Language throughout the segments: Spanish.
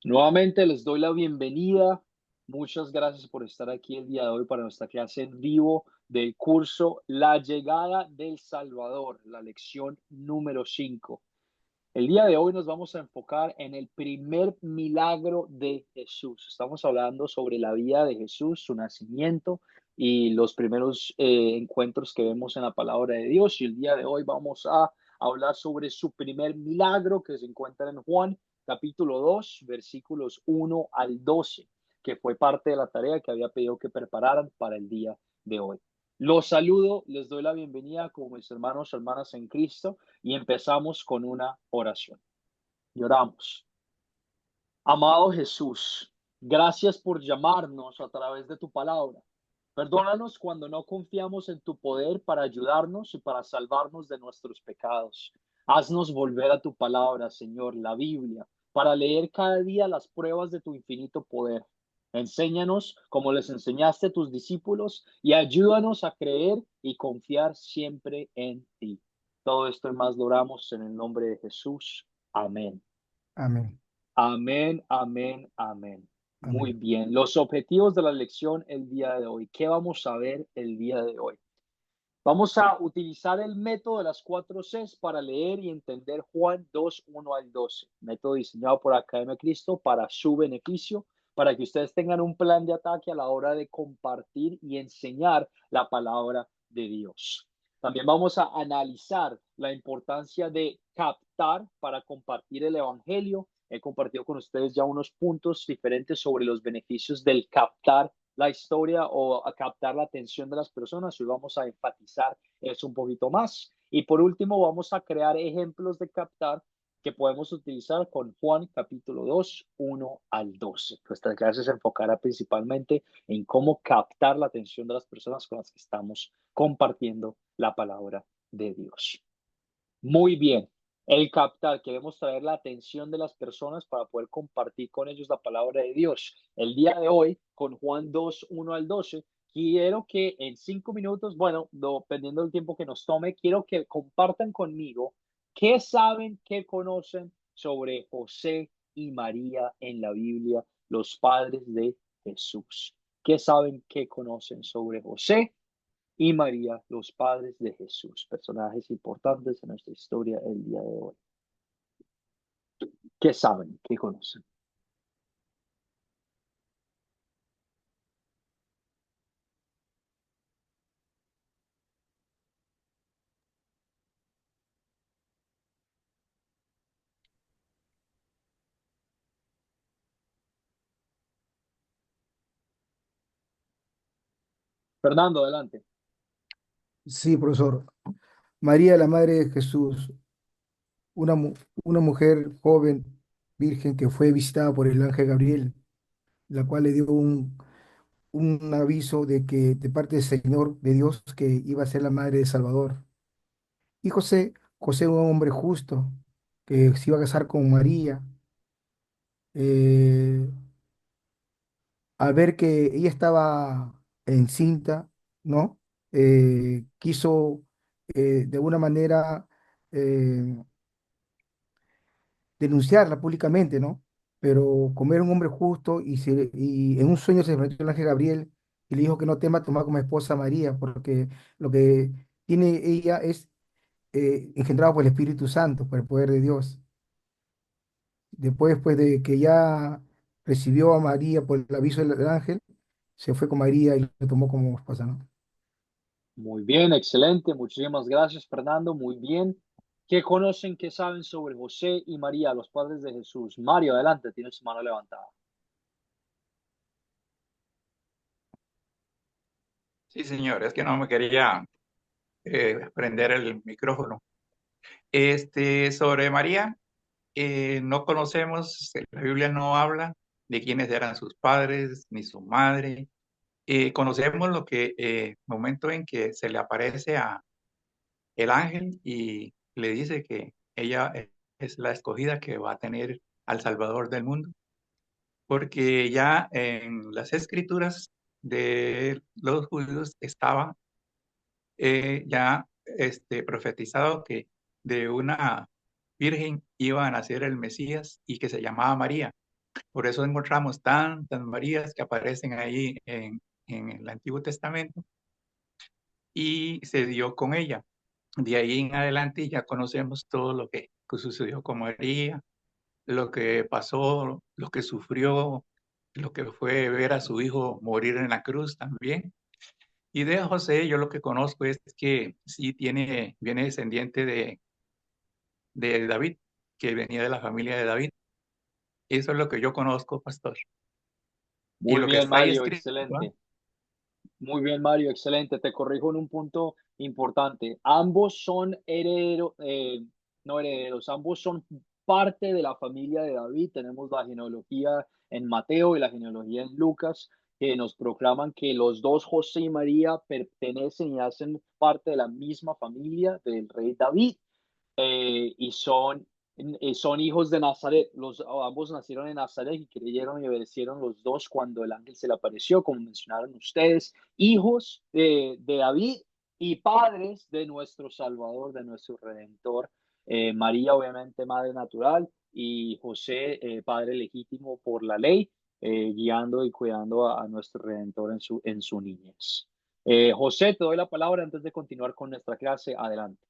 Nuevamente les doy la bienvenida. Muchas gracias por estar aquí el día de hoy para nuestra clase en vivo del curso La llegada del Salvador, la lección número 5. El día de hoy nos vamos a enfocar en el primer milagro de Jesús. Estamos hablando sobre la vida de Jesús, su nacimiento y los primeros encuentros que vemos en la palabra de Dios. Y el día de hoy vamos a hablar sobre su primer milagro que se encuentra en Juan capítulo 2 versículos 1 al 12, que fue parte de la tarea que había pedido que prepararan para el día de hoy. Los saludo, les doy la bienvenida como mis hermanos y hermanas en Cristo y empezamos con una oración. Y oramos. Amado Jesús, gracias por llamarnos a través de tu palabra. Perdónanos cuando no confiamos en tu poder para ayudarnos y para salvarnos de nuestros pecados. Haznos volver a tu palabra, Señor, la Biblia, para leer cada día las pruebas de tu infinito poder. Enséñanos como les enseñaste a tus discípulos y ayúdanos a creer y confiar siempre en ti. Todo esto y más lo oramos en el nombre de Jesús. Amén. Amén, Amén, amén, amén. Muy amén. bien. Los objetivos de la lección el día de hoy. ¿Qué vamos a ver el día de hoy? Vamos a utilizar el método de las 4 Cs para leer y entender Juan 2, 1 al 12. Método diseñado por Academia Cristo para su beneficio, para que ustedes tengan un plan de ataque a la hora de compartir y enseñar la palabra de Dios. También vamos a analizar la importancia de captar para compartir el Evangelio. He compartido con ustedes ya unos puntos diferentes sobre los beneficios del captar la historia o a captar la atención de las personas. Hoy vamos a enfatizar eso un poquito más. Y por último, vamos a crear ejemplos de captar que podemos utilizar con Juan capítulo 2 1 al 12. Nuestra clase se enfocará principalmente en cómo captar la atención de las personas con las que estamos compartiendo la palabra de Dios. Muy bien. El captar, queremos traer la atención de las personas para poder compartir con ellos la palabra de Dios. El día de hoy, con Juan 2 1 al 12, quiero que en 5 minutos, bueno, dependiendo del tiempo que nos tome, quiero que compartan conmigo qué saben, qué conocen sobre José y María en la Biblia, los padres de Jesús. ¿Qué saben, qué conocen sobre José y María, los padres de Jesús, personajes importantes en nuestra historia el día de hoy? ¿Qué saben? ¿Qué conocen? Fernando, adelante. Sí, profesor. María, la Madre de Jesús, una, una mujer joven, virgen, que fue visitada por el ángel Gabriel, la cual le dio un aviso de que de parte del Señor, de Dios, que iba a ser la madre de Salvador. Y José, un hombre justo, que se iba a casar con María, eh, al ver que ella estaba encinta, ¿no? Quiso de alguna manera eh, denunciarla públicamente, ¿no? Pero como era un hombre justo y en un sueño se enfrentó el ángel Gabriel y le dijo que no tema tomar como esposa a María, porque lo que tiene ella es engendrado por el Espíritu Santo, por el poder de Dios. Después, pues, de que ya recibió a María por el aviso del ángel, se fue con María y lo tomó como esposa, ¿no? Muy bien, excelente. Muchísimas gracias, Fernando. Muy bien. ¿Qué conocen, qué saben sobre José y María, los padres de Jesús? Mario, adelante, tienes su mano levantada. Sí, señor, es que no me quería prender el micrófono. Sobre María, no conocemos, la Biblia no habla de quiénes eran sus padres ni su madre. Conocemos lo que, momento en que se le aparece a el ángel y le dice que ella es la escogida que va a tener al Salvador del mundo, porque ya en las escrituras de los judíos estaba ya profetizado que de una virgen iba a nacer el Mesías y que se llamaba María. Por eso encontramos tantas Marías que aparecen ahí en el Antiguo Testamento y se dio con ella. De ahí en adelante ya conocemos todo lo que sucedió con María, lo que pasó, lo que sufrió, lo que fue ver a su hijo morir en la cruz también. Y de José yo lo que conozco es que sí viene descendiente de David, que venía de la familia de David. Eso es lo que yo conozco, pastor. Y Muy lo que bien, está ahí Mario, escrito, ¿va? excelente. Muy bien, Mario, excelente. Te corrijo en un punto importante. Ambos son herederos, no herederos, ambos son parte de la familia de David. Tenemos la genealogía en Mateo y la genealogía en Lucas, que nos proclaman que los dos, José y María, pertenecen y hacen parte de la misma familia del rey David. Y son hijos de Nazaret. Ambos nacieron en Nazaret y creyeron y obedecieron los dos cuando el ángel se le apareció, como mencionaron ustedes, hijos de David y padres de nuestro Salvador, de nuestro Redentor. María, obviamente, madre natural, y José, padre legítimo por la ley, guiando y cuidando a nuestro Redentor en su niñez. José, te doy la palabra antes de continuar con nuestra clase. Adelante.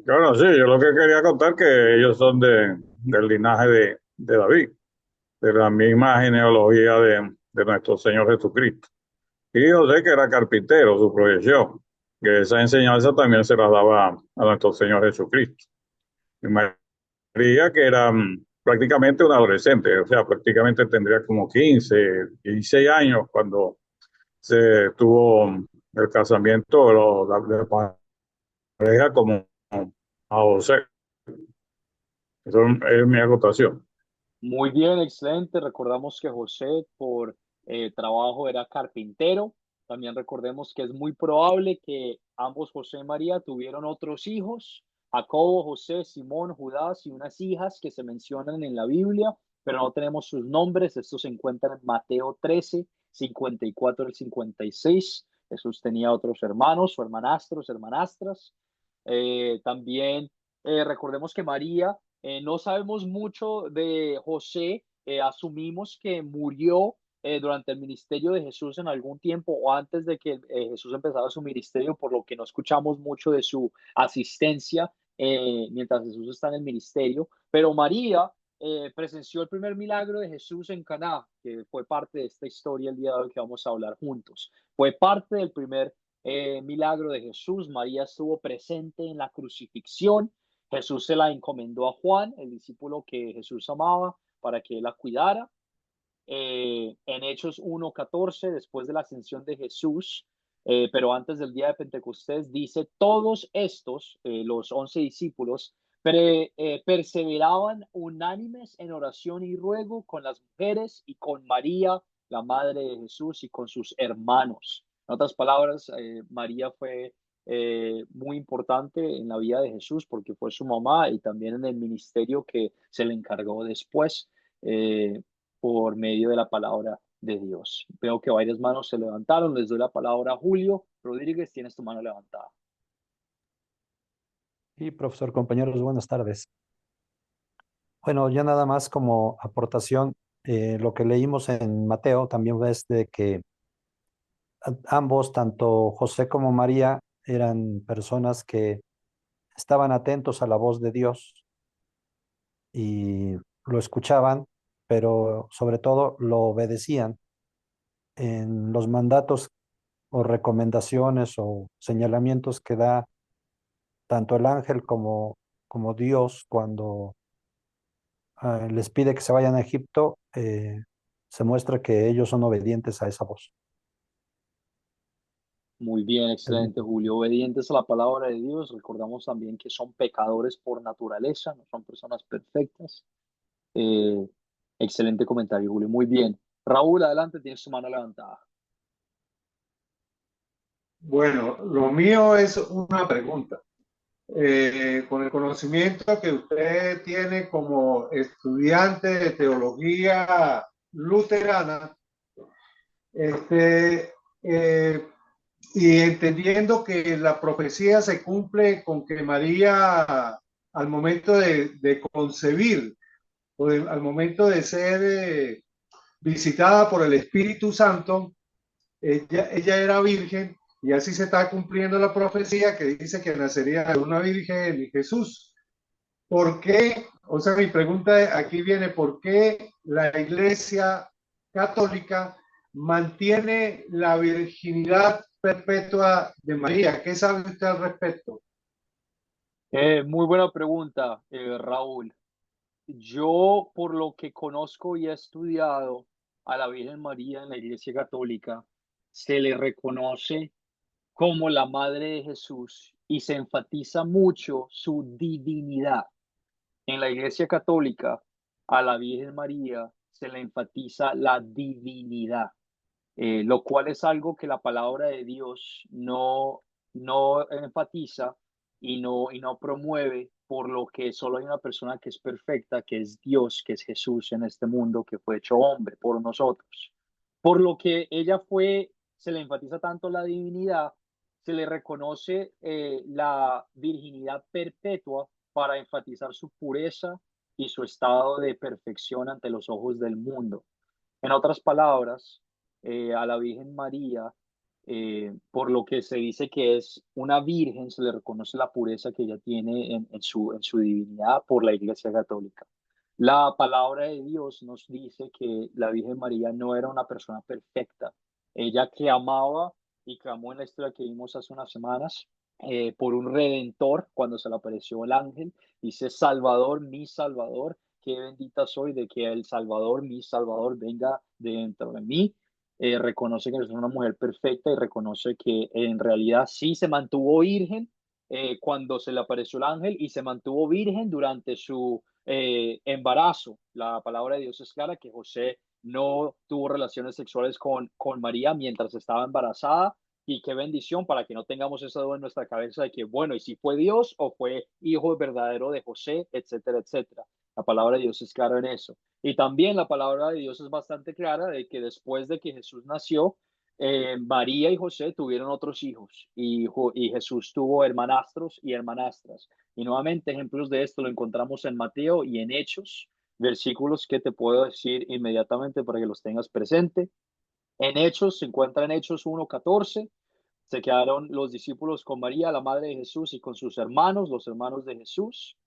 Bueno, sí, yo lo que quería contar que ellos son del linaje de David, de la misma genealogía de nuestro Señor Jesucristo. Y yo sé que era carpintero, su profesión, que esa enseñanza también se la daba a nuestro Señor Jesucristo. Y María, que era prácticamente una adolescente, o sea, prácticamente tendría como 15, 16 años cuando se tuvo el casamiento de la pareja como a José. Eso es mi acotación. Muy bien, excelente. Recordamos que José por trabajo era carpintero. También recordemos que es muy probable que ambos, José y María, tuvieron otros hijos, Jacobo, José, Simón, Judas y unas hijas que se mencionan en la Biblia, pero no tenemos sus nombres. Estos se encuentran en Mateo 13, 54 al 56. Jesús tenía otros hermanos o hermanastros, hermanastras. También recordemos que María, no sabemos mucho de José, asumimos que murió durante el ministerio de Jesús en algún tiempo o antes de que Jesús empezara su ministerio, por lo que no escuchamos mucho de su asistencia mientras Jesús está en el ministerio. Pero María presenció el primer milagro de Jesús en Caná, que fue parte de esta historia el día de hoy que vamos a hablar juntos. Fue parte del primer milagro de Jesús. María estuvo presente en la crucifixión. Jesús se la encomendó a Juan, el discípulo que Jesús amaba, para que él la cuidara. En Hechos 1:14, después de la ascensión de Jesús, pero antes del día de Pentecostés, dice, todos estos, los 11 discípulos, perseveraban unánimes en oración y ruego con las mujeres y con María, la madre de Jesús, y con sus hermanos. En otras palabras, María fue muy importante en la vida de Jesús porque fue su mamá y también en el ministerio que se le encargó después. Por medio de la palabra de Dios. Veo que varias manos se levantaron. Les doy la palabra a Julio Rodríguez. Tienes tu mano levantada. Sí, profesor, compañeros, buenas tardes. Bueno, ya nada más como aportación, lo que leímos en Mateo también es de que ambos, tanto José como María, eran personas que estaban atentos a la voz de Dios y lo escuchaban, pero sobre todo lo obedecían en los mandatos o recomendaciones o señalamientos que da tanto el ángel como Dios cuando les pide que se vayan a Egipto. Se muestra que ellos son obedientes a esa voz. Muy bien, excelente, Julio. Obedientes a la palabra de Dios. Recordamos también que son pecadores por naturaleza, no son personas perfectas. Eh, Excelente comentario, Julio. Muy bien. Raúl, adelante, tienes tu mano levantada. Bueno, lo mío es una pregunta. Con el conocimiento que usted tiene como estudiante de teología luterana, y entendiendo que la profecía se cumple con que María al momento de concebir al momento de ser visitada por el Espíritu Santo, ella era virgen y así se está cumpliendo la profecía que dice que nacería de una virgen Jesús. ¿Por qué? O sea, mi pregunta aquí viene, ¿por qué la Iglesia Católica mantiene la virginidad perpetua de María? ¿Qué sabe usted al respecto? Muy buena pregunta, Raúl. Yo, por lo que conozco y he estudiado a la Virgen María en la Iglesia Católica, se le reconoce como la Madre de Jesús y se enfatiza mucho su divinidad. En la Iglesia Católica, a la Virgen María se le enfatiza la divinidad, lo cual es algo que la palabra de Dios no enfatiza y no promueve, por lo que solo hay una persona que es perfecta, que es Dios, que es Jesús en este mundo, que fue hecho hombre por nosotros. Por lo que ella fue, se le enfatiza tanto la divinidad, se le reconoce la virginidad perpetua para enfatizar su pureza y su estado de perfección ante los ojos del mundo. En otras palabras, a la Virgen María, por lo que se dice que es una virgen, se le reconoce la pureza que ella tiene en su divinidad por la Iglesia Católica. La palabra de Dios nos dice que la Virgen María no era una persona perfecta. Ella clamaba y clamó en la historia que vimos hace unas semanas por un redentor cuando se le apareció el ángel. Dice, Salvador, mi Salvador, qué bendita soy de que el Salvador, mi Salvador, venga dentro de mí. Reconoce que es una mujer perfecta y reconoce que en realidad sí se mantuvo virgen cuando se le apareció el ángel y se mantuvo virgen durante su embarazo. La palabra de Dios es clara que José no tuvo relaciones sexuales con María mientras estaba embarazada. Y qué bendición para que no tengamos esa duda en nuestra cabeza de que, bueno, ¿y si fue Dios o fue hijo verdadero de José, etcétera, etcétera? La palabra de Dios es clara en eso. Y también la palabra de Dios es bastante clara de que después de que Jesús nació, María y José tuvieron otros hijos y Jesús tuvo hermanastros y hermanastras. Y nuevamente ejemplos de esto lo encontramos en Mateo y en Hechos, versículos que te puedo decir inmediatamente para que los tengas presente. En Hechos, se encuentra en Hechos 1:14, se quedaron los discípulos con María, la madre de Jesús, y con sus hermanos, los hermanos de Jesús.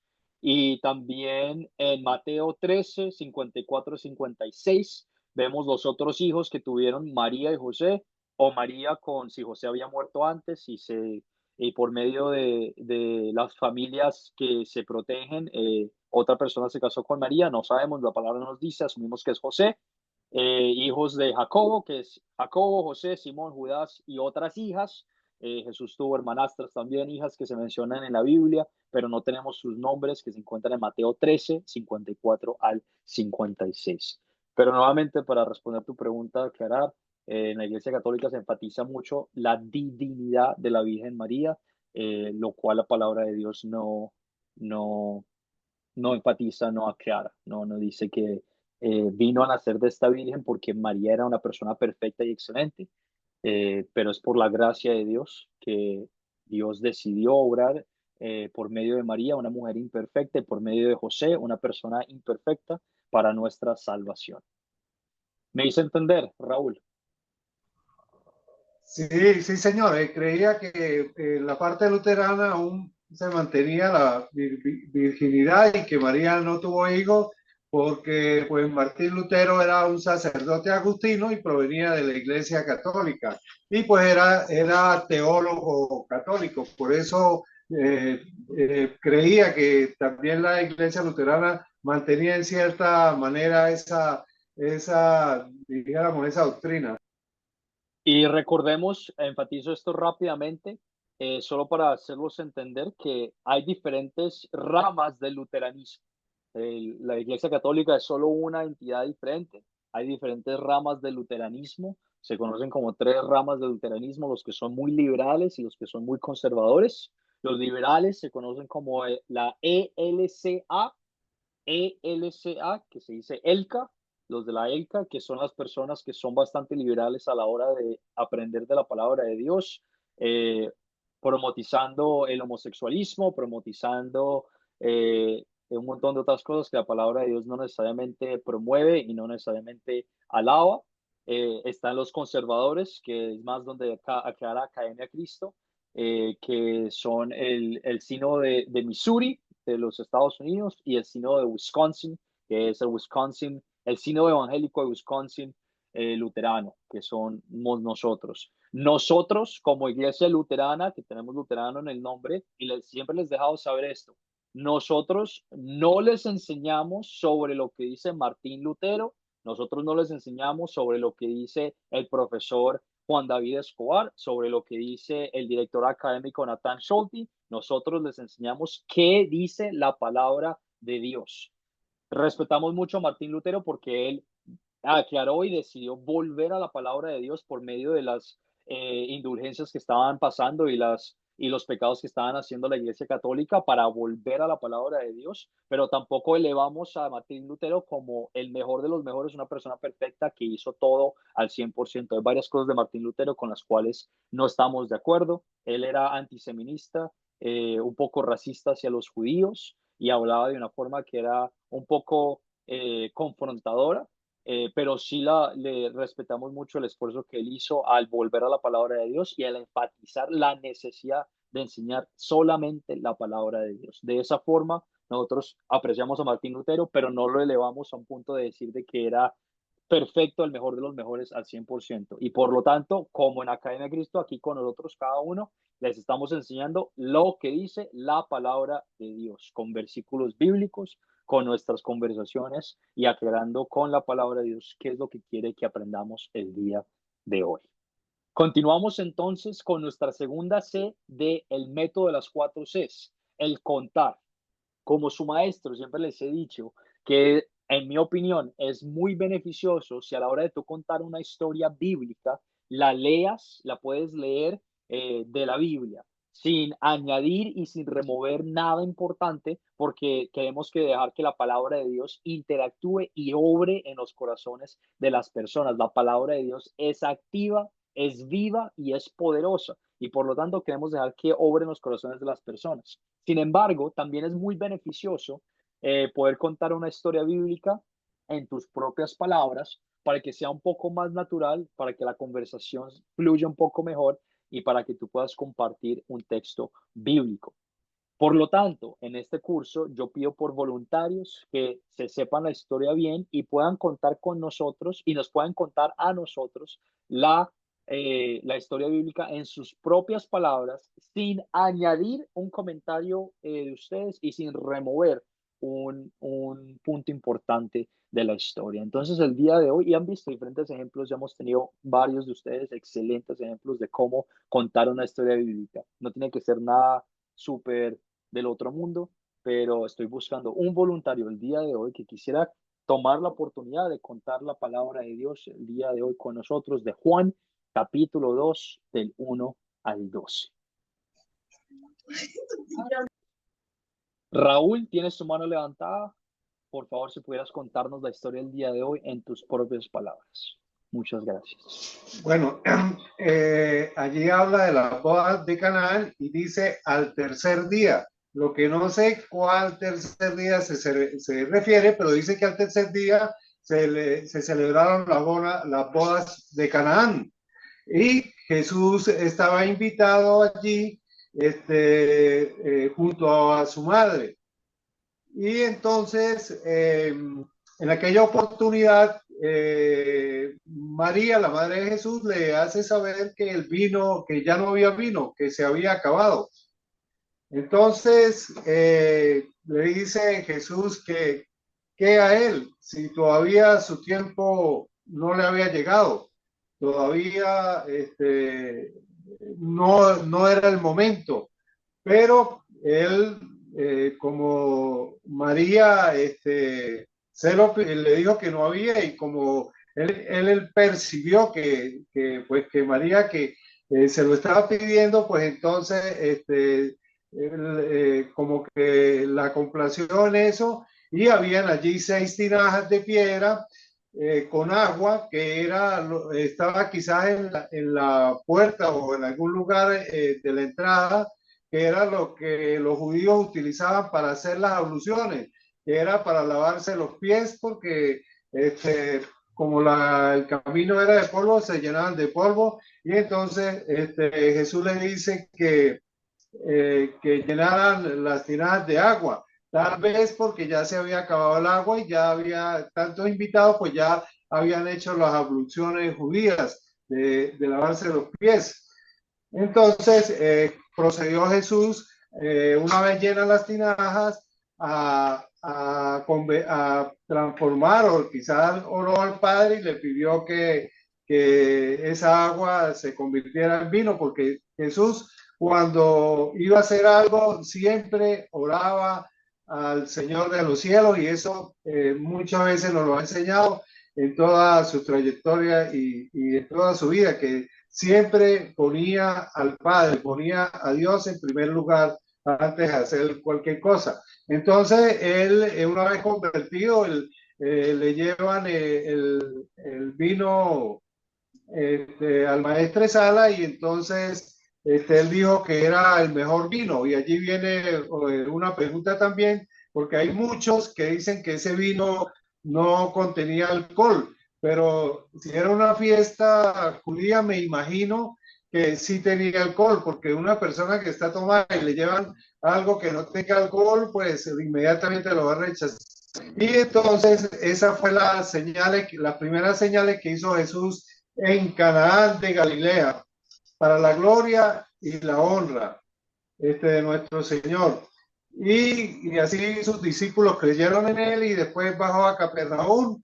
Y también en Mateo 13, 54, 56, vemos los otros hijos que tuvieron María y José, o María con si José había muerto antes y por medio de las familias que se protegen, otra persona se casó con María, no sabemos, la palabra nos dice, asumimos que es José, hijos de Jacobo, que es Jacobo, José, Simón, Judas y otras hijas. Jesús tuvo hermanastras también, hijas que se mencionan en la Biblia, pero no tenemos sus nombres que se encuentran en Mateo 13, 54 al 56. Pero nuevamente, para responder tu pregunta, Clara, en la Iglesia Católica se enfatiza mucho la divinidad de la Virgen María, lo cual la palabra de Dios no, no enfatiza, no aclara, no dice que vino a nacer de esta virgen porque María era una persona perfecta y excelente, pero es por la gracia de Dios que Dios decidió obrar por medio de María, una mujer imperfecta, y por medio de José, una persona imperfecta, para nuestra salvación. ¿Me hice entender, Raúl? Sí, sí, señor. Creía que la parte luterana aún se mantenía la virginidad y que María no tuvo hijos porque pues Martín Lutero era un sacerdote agustino y provenía de la Iglesia Católica y pues era teólogo católico. Por eso creía que también la Iglesia luterana mantenía en cierta manera dijéramos, esa doctrina. Y recordemos, enfatizo esto rápidamente, solo para hacerlos entender que hay diferentes ramas del luteranismo. La Iglesia Católica es solo una entidad diferente. Hay diferentes ramas del luteranismo. Se conocen como tres ramas del luteranismo, los que son muy liberales y los que son muy conservadores. Los liberales se conocen como la ELCA, que se dice ELCA, los de la ELCA, que son las personas que son bastante liberales a la hora de aprender de la palabra de Dios, promotizando el homosexualismo, promotizando un montón de otras cosas que la palabra de Dios no necesariamente promueve y no necesariamente alaba. Están los conservadores, que es más donde acá la Academia Cristo, que son el sínodo de Missouri, de los Estados Unidos, y el sínodo de Wisconsin, que es el sínodo evangélico de Wisconsin, luterano, que somos nosotros. Nosotros, como iglesia luterana, que tenemos luterano en el nombre, y siempre les he dejado saber esto, nosotros no les enseñamos sobre lo que dice Martín Lutero, nosotros no les enseñamos sobre lo que dice el profesor Juan David Escobar, sobre lo que dice el director académico Nathan Schulte, nosotros les enseñamos qué dice la palabra de Dios. Respetamos mucho a Martín Lutero porque él aclaró y decidió volver a la palabra de Dios por medio de las indulgencias que estaban pasando y los pecados que estaban haciendo la Iglesia Católica para volver a la palabra de Dios, pero tampoco elevamos a Martín Lutero como el mejor de los mejores, una persona perfecta que hizo todo al 100%. Hay varias cosas de Martín Lutero con las cuales no estamos de acuerdo. Él era antisemitista, un poco racista hacia los judíos y hablaba de una forma que era un poco confrontadora, pero sí le respetamos mucho el esfuerzo que él hizo al volver a la palabra de Dios y al enfatizar la necesidad de enseñar solamente la palabra de Dios. De esa forma, nosotros apreciamos a Martín Lutero, pero no lo elevamos a un punto de decir de que era perfecto, el mejor de los mejores al 100%. Y por lo tanto, como en Academia de Cristo, aquí con nosotros cada uno les estamos enseñando lo que dice la palabra de Dios, con versículos bíblicos, con nuestras conversaciones y aclarando con la palabra de Dios qué es lo que quiere que aprendamos el día de hoy. Continuamos entonces con nuestra segunda C de el método de las 4 Cs, el contar. Como su maestro, siempre les he dicho que, en mi opinión, es muy beneficioso si a la hora de tú contar una historia bíblica, la leas, la puedes leer de la Biblia, sin añadir y sin remover nada importante, porque queremos que dejar que la palabra de Dios interactúe y obre en los corazones de las personas. La palabra de Dios es activa, es viva y es poderosa, y por lo tanto queremos dejar que obre en los corazones de las personas. Sin embargo, también es muy beneficioso poder contar una historia bíblica en tus propias palabras para que sea un poco más natural, para que la conversación fluya un poco mejor y para que tú puedas compartir un texto bíblico. Por lo tanto, en este curso yo pido por voluntarios que se sepan la historia bien y puedan contar con nosotros y nos puedan contar a nosotros la historia bíblica en sus propias palabras, sin añadir un comentario de ustedes y sin remover un punto importante de la historia. Entonces, el día de hoy, y han visto diferentes ejemplos, ya hemos tenido varios de ustedes excelentes ejemplos de cómo contar una historia bíblica. No tiene que ser nada súper del otro mundo, pero estoy buscando un voluntario el día de hoy que quisiera tomar la oportunidad de contar la palabra de Dios el día de hoy con nosotros, de Juan capítulo 2, del 1 al 12. Raúl, ¿tienes tu mano levantada? Por favor, si pudieras contarnos la historia del día de hoy en tus propias palabras. Muchas gracias. Bueno, allí habla de las bodas de Canaán y dice al tercer día. Lo que no sé cuál tercer día se refiere, pero dice que al tercer día se celebraron las bodas de Canaán. Y Jesús estaba invitado allí junto a su madre. Y entonces, en aquella oportunidad, María, la madre de Jesús, le hace saber que el vino, que ya no había vino, que se había acabado. Entonces, le dice Jesús que a él, si todavía su tiempo no le había llegado, todavía no era el momento, pero él, como María le dijo que no había, y como él percibió pues, que María se lo estaba pidiendo, pues entonces él, como que la complació en eso, y habían allí 6 tinajas de piedra con agua que estaba quizás en la puerta o en algún lugar de la entrada, que era lo que los judíos utilizaban para hacer las abluciones, que era para lavarse los pies, porque como el camino era de polvo, se llenaban de polvo, y entonces Jesús les dice que llenaran las tinajas de agua, tal vez porque ya se había acabado el agua y ya había tantos invitados, pues ya habían hecho las abluciones judías de lavarse los pies. Entonces procedió Jesús, una vez llenas las tinajas, a transformar, o quizás oró al Padre y le pidió que esa agua se convirtiera en vino, porque Jesús, cuando iba a hacer algo, siempre oraba al Señor de los cielos, y eso muchas veces nos lo ha enseñado en toda su trayectoria y en toda su vida, que siempre ponía al Padre, ponía a Dios en primer lugar antes de hacer cualquier cosa. Entonces, él, una vez convertido, le llevan el vino al maestre Sala, y entonces él dijo que era el mejor vino. Y allí viene una pregunta también, porque hay muchos que dicen que ese vino no contenía alcohol, pero si era una fiesta judía, me imagino que sí tenía alcohol, porque una persona que está tomada y le llevan algo que no tenga alcohol, pues inmediatamente lo va a rechazar. Y entonces esa fue las primeras señales que hizo Jesús en Canaán de Galilea, para la gloria y la honra de nuestro Señor. Y así sus discípulos creyeron en él, y después bajó a Capernaum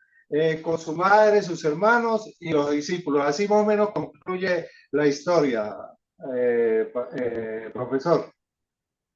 con su madre, sus hermanos y los discípulos. Así más o menos concluye la historia, profesor.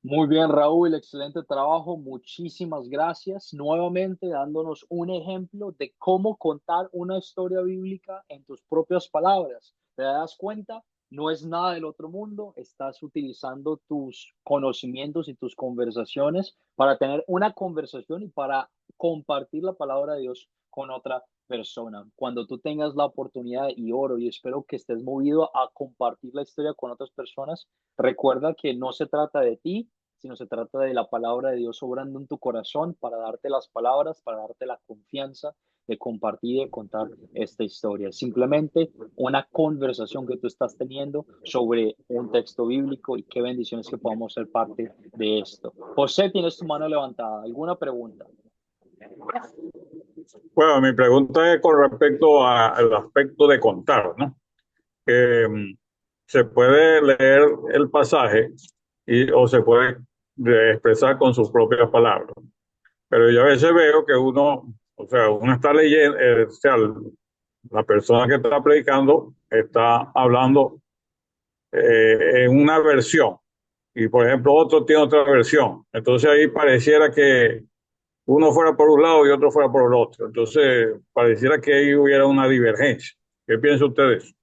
Muy bien, Raúl, excelente trabajo. Muchísimas gracias. Nuevamente dándonos un ejemplo de cómo contar una historia bíblica en tus propias palabras. ¿Te das cuenta? No es nada del otro mundo. Estás utilizando tus conocimientos y tus conversaciones para tener una conversación y para compartir la palabra de Dios con otra persona. Cuando tú tengas la oportunidad, y oro y espero que estés movido a compartir la historia con otras personas, recuerda que no se trata de ti, sino se trata de la palabra de Dios obrando en tu corazón para darte las palabras, para darte la confianza de compartir y de contar esta historia. Simplemente una conversación que tú estás teniendo sobre un texto bíblico, y qué bendiciones que podamos ser parte de esto. José, tienes tu mano levantada. ¿Alguna pregunta? Bueno, mi pregunta es con respecto al aspecto de contar, ¿no? Se puede leer el pasaje o se puede expresar con sus propias palabras. Pero yo a veces veo que uno está leyendo, o sea, la persona que está predicando está hablando en una versión, y por ejemplo otro tiene otra versión. Entonces ahí pareciera que uno fuera por un lado y otro fuera por el otro. Entonces pareciera que ahí hubiera una divergencia. ¿Qué piensan ustedes?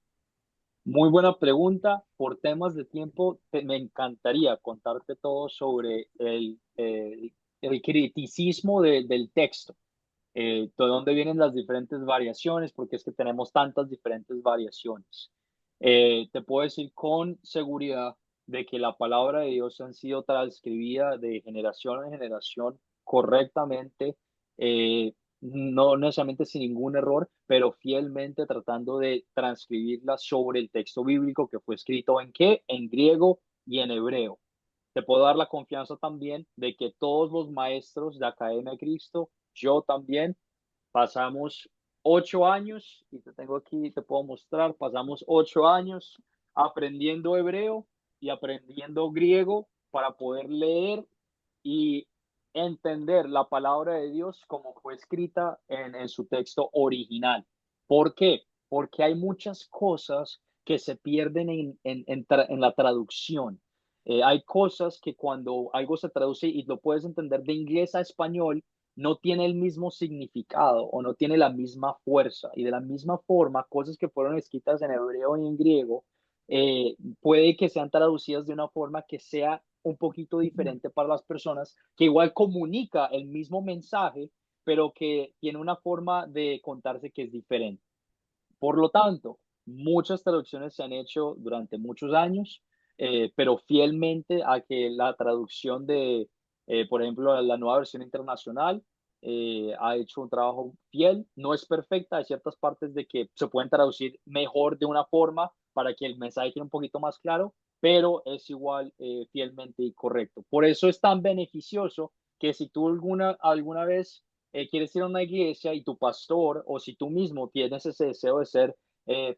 Muy buena pregunta. Por temas de tiempo, me encantaría contarte todo sobre el criticismo del texto, de dónde vienen las diferentes variaciones, porque es que tenemos tantas diferentes variaciones. Te puedo decir con seguridad de que la palabra de Dios ha sido transcribida de generación en generación correctamente, no necesariamente sin ningún error, pero fielmente tratando de transcribirla sobre el texto bíblico que fue escrito ¿en qué? En griego y en hebreo. Te puedo dar la confianza también de que todos los maestros de Academia de Cristo, yo también, pasamos 8 años, y te tengo aquí, te puedo mostrar, pasamos 8 años aprendiendo hebreo y aprendiendo griego para poder leer y entender la palabra de Dios como fue escrita en su texto original. ¿Por qué? Porque hay muchas cosas que se pierden en la traducción. Hay cosas que cuando algo se traduce y lo puedes entender de inglés a español, no tiene el mismo significado o no tiene la misma fuerza. Y de la misma forma, cosas que fueron escritas en hebreo y en griego, puede que sean traducidas de una forma que sea un poquito diferente para las personas, que igual comunica el mismo mensaje, pero que tiene una forma de contarse que es diferente. Por lo tanto, muchas traducciones se han hecho durante muchos años. pero fielmente a que la traducción de, por ejemplo, la nueva versión internacional ha hecho un trabajo fiel. No es perfecta, hay ciertas partes de que se pueden traducir mejor de una forma para que el mensaje quede un poquito más claro, pero es igual fielmente y correcto. Por eso es tan beneficioso que si tú alguna vez quieres ir a una iglesia y tu pastor, o si tú mismo tienes ese deseo de ser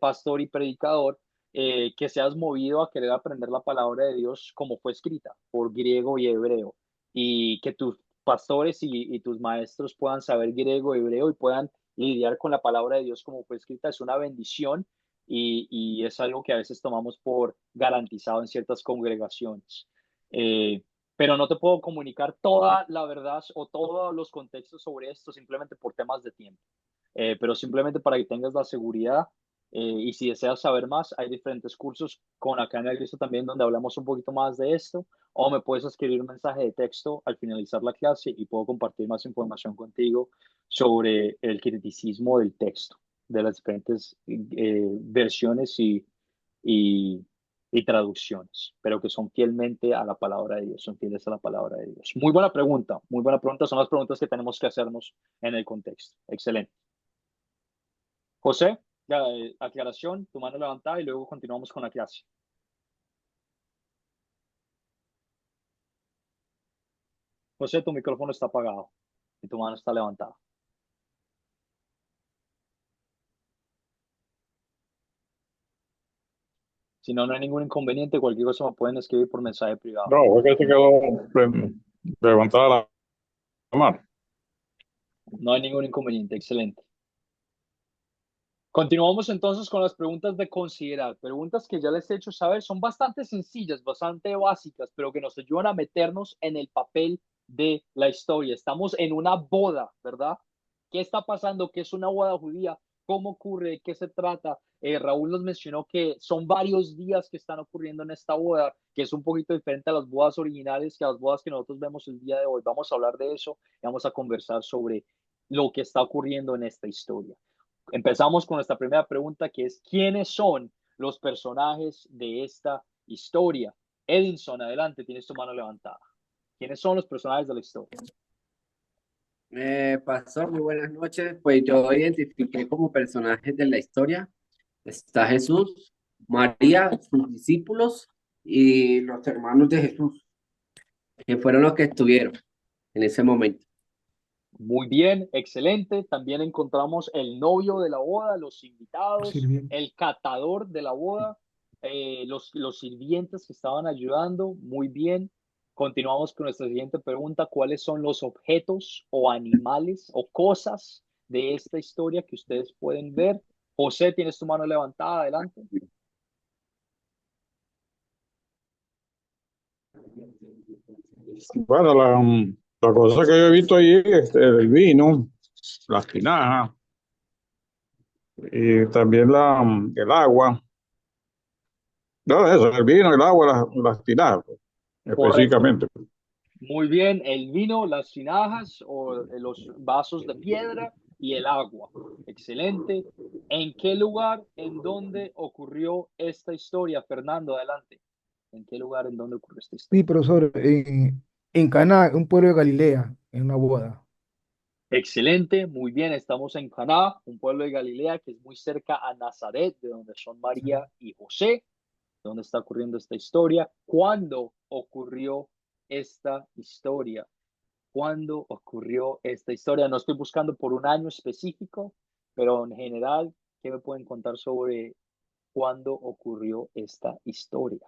pastor y predicador, que seas movido a querer aprender la palabra de Dios como fue escrita, por griego y hebreo, y que tus pastores y tus maestros puedan saber griego y hebreo y puedan lidiar con la palabra de Dios como fue escrita, es una bendición y es algo que a veces tomamos por garantizado en ciertas congregaciones. Eh, pero no te puedo comunicar toda la verdad o todos los contextos sobre esto simplemente por temas de tiempo. Pero simplemente para que tengas la seguridad y si deseas saber más, hay diferentes cursos con Academia de Cristo también donde hablamos un poquito más de esto, o me puedes escribir un mensaje de texto al finalizar la clase y puedo compartir más información contigo sobre el criticismo del texto, de las diferentes versiones y, y traducciones, pero que son fielmente a la palabra de Dios, son fieles a la palabra de Dios. Muy buena pregunta, son las preguntas que tenemos que hacernos en el contexto. Excelente. José, ya, aclaración, tu mano levantada y luego continuamos con la clase. José, tu micrófono está apagado y tu mano está levantada. Si no, no hay ningún inconveniente, cualquier cosa me pueden escribir por mensaje privado. No, fue que se quedó levantada la mano. No hay ningún inconveniente, excelente. Continuamos entonces con las preguntas de considerar, preguntas que ya les he hecho saber, son bastante sencillas, bastante básicas, pero que nos ayudan a meternos en el papel de la historia. Estamos en una boda, ¿verdad? ¿Qué está pasando? ¿Qué es una boda judía? ¿Cómo ocurre? ¿De qué se trata? Raúl nos mencionó que son varios días que están ocurriendo en esta boda, que es un poquito diferente a las bodas originales, que a las bodas que nosotros vemos el día de hoy. Vamos a hablar de eso y vamos a conversar sobre lo que está ocurriendo en esta historia. Empezamos con nuestra primera pregunta, que es, ¿quiénes son los personajes de esta historia? Edinson, adelante, tienes tu mano levantada. ¿Quiénes son los personajes de la historia? Pastor, muy buenas noches. Pues yo identifiqué como personajes de la historia. Está Jesús, María, sus discípulos y los hermanos de Jesús, que fueron los que estuvieron en ese momento. Muy bien, excelente. También encontramos el novio de la boda, los invitados, Sirviente. el catador de la boda, los sirvientes que estaban ayudando. Muy bien. Continuamos con nuestra siguiente pregunta. ¿Cuáles son los objetos o animales o cosas de esta historia que ustedes pueden ver? José, tienes tu mano levantada. Adelante. Bueno, la cosa que yo he visto allí es el vino, las tinajas y también el agua. No, eso, el vino, el agua, las tinajas, pues, Correcto. específicamente. Muy bien, el vino, las tinajas o los vasos de piedra y el agua. Excelente. ¿En qué lugar, en dónde ocurrió esta historia? Fernando, adelante. ¿En qué lugar, en dónde ocurrió esta Sí, historia? profesor, en Caná, un pueblo de Galilea, en una boda. Excelente, muy bien. Estamos en Caná, un pueblo de Galilea que es muy cerca a Nazaret, de donde son María y José. ¿Dónde está ocurriendo esta historia? ¿Cuándo ocurrió esta historia? ¿Cuándo ocurrió esta historia? No estoy buscando por un año específico, pero en general, ¿qué me pueden contar sobre cuándo ocurrió esta historia?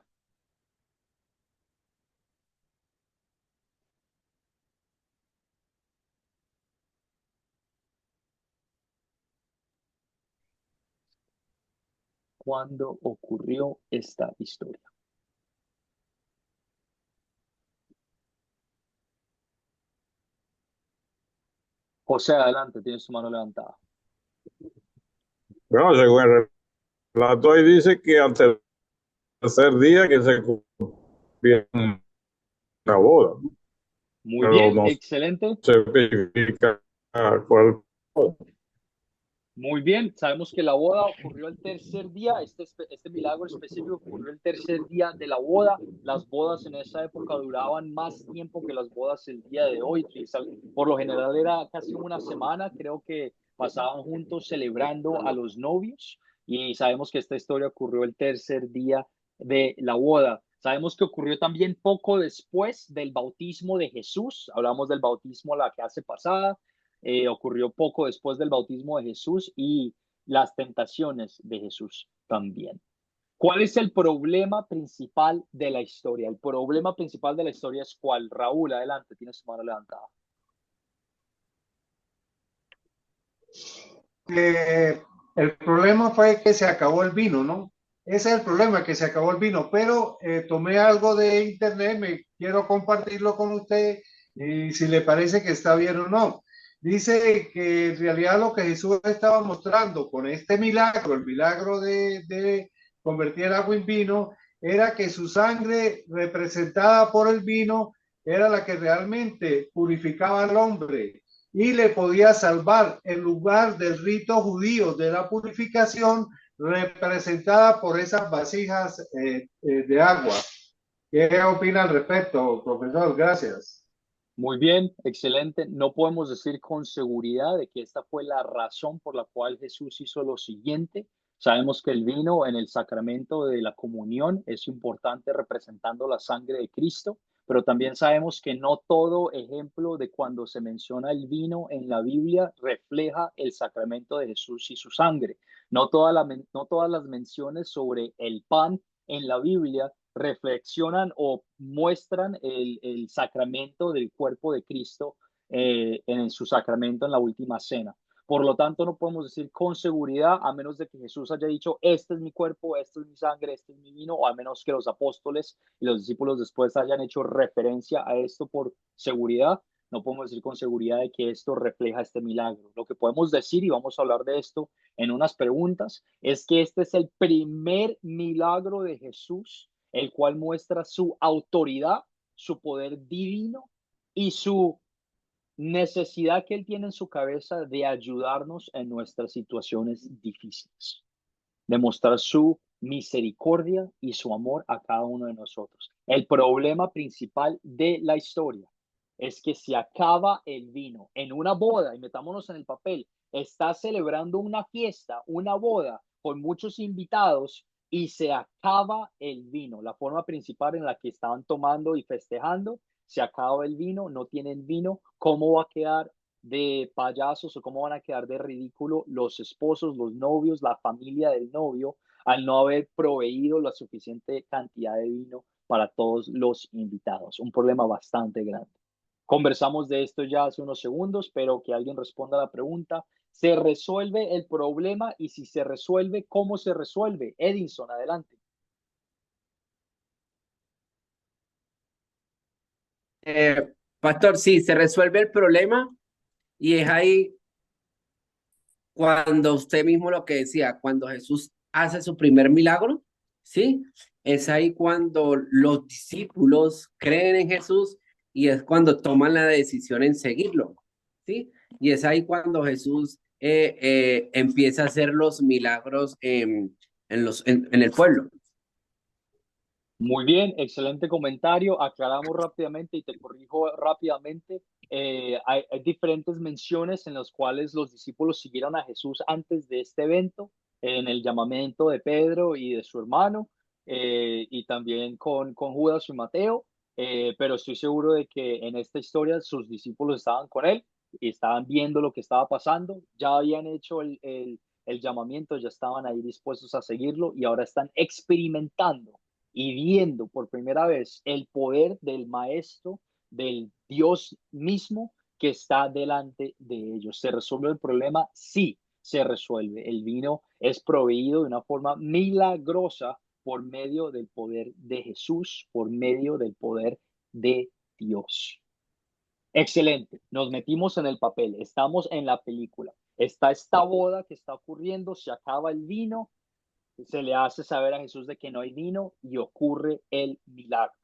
¿Cuándo ocurrió esta historia? José, adelante, tienes tu mano levantada. Bueno, según el relato ahí dice que al tercer día que se cumplió la boda, Muy pero bien, no excelente. se verifica cuál. Muy bien, sabemos que la boda ocurrió el tercer día, este milagro específico ocurrió el tercer día de la boda. Las bodas en esa época duraban más tiempo que las bodas el día de hoy. Por lo general era casi una semana, creo que pasaban juntos celebrando a los novios y sabemos que esta historia ocurrió el tercer día de la boda. Sabemos que ocurrió también poco después del bautismo de Jesús. Hablamos del bautismo la clase pasada. Ocurrió poco después del bautismo de Jesús y las tentaciones de Jesús también. ¿Cuál es el problema principal de la historia? El problema principal de la historia es cuál. Raúl, adelante, tienes tu mano levantada. El problema fue que se acabó el vino, ¿no? Ese es el problema, que se acabó el vino, pero tomé algo de internet, me quiero compartirlo con usted y si le parece que está bien o no. Dice que en realidad lo que Jesús estaba mostrando con este milagro, el milagro de convertir el agua en vino, era que su sangre representada por el vino era la que realmente purificaba al hombre y le podía salvar en lugar del rito judío de la purificación representada por esas vasijas de agua. ¿Qué opina al respecto, profesor? Gracias. Muy bien, excelente. No podemos decir con seguridad de que esta fue la razón por la cual Jesús hizo lo siguiente. Sabemos que el vino en el sacramento de la comunión es importante representando la sangre de Cristo, pero también sabemos que no todo ejemplo de cuando se menciona el vino en la Biblia refleja el sacramento de Jesús y su sangre. No todas las menciones sobre el pan en la Biblia reflexionan o muestran el sacramento del cuerpo de Cristo en su sacramento en la última cena. Por lo tanto, no podemos decir con seguridad, a menos de que Jesús haya dicho, este es mi cuerpo, este es mi sangre, este es mi vino, o a menos que los apóstoles y los discípulos después hayan hecho referencia a esto por seguridad, no podemos decir con seguridad de que esto refleja este milagro. Lo que podemos decir, y vamos a hablar de esto en unas preguntas, es que este es el primer milagro de Jesús el cual muestra su autoridad, su poder divino y su necesidad que Él tiene en su cabeza de ayudarnos en nuestras situaciones difíciles, demostrar su misericordia y su amor a cada uno de nosotros. El problema principal de la historia es que se acaba el vino en una boda, y metámonos en el papel, está celebrando una fiesta, una boda con muchos invitados y se acaba el vino. La forma principal en la que estaban tomando y festejando, se acaba el vino, no tienen vino, ¿cómo va a quedar de payasos o cómo van a quedar de ridículo los esposos, los novios, la familia del novio al no haber proveído la suficiente cantidad de vino para todos los invitados? Un problema bastante grande. Conversamos de esto ya hace unos segundos, pero que alguien responda a la pregunta. ¿Se resuelve el problema? Y si se resuelve, ¿cómo se resuelve? Edinson, adelante. Pastor, sí, se resuelve el problema y es ahí cuando usted mismo lo que decía, cuando Jesús hace su primer milagro, ¿sí? Es ahí cuando los discípulos creen en Jesús y es cuando toman la decisión en seguirlo, ¿sí? Y es ahí cuando Jesús empieza a hacer los milagros en el pueblo. Muy bien, excelente comentario. Aclaramos rápidamente y te corrijo rápidamente. Hay diferentes menciones en las cuales los discípulos siguieron a Jesús antes de este evento, en el llamamiento de Pedro y de su hermano, y también con Judas y Mateo, pero estoy seguro de que en esta historia sus discípulos estaban con él y estaban viendo lo que estaba pasando, ya habían hecho el llamamiento, ya estaban ahí dispuestos a seguirlo y ahora están experimentando y viendo por primera vez el poder del Maestro, del Dios mismo que está delante de ellos. ¿Se resuelve el problema? Sí, se resuelve. El vino es proveído de una forma milagrosa por medio del poder de Jesús, por medio del poder de Dios. Excelente, nos metimos en el papel, estamos en la película. Está esta boda que está ocurriendo, se acaba el vino, se le hace saber a Jesús de que no hay vino y ocurre el milagro.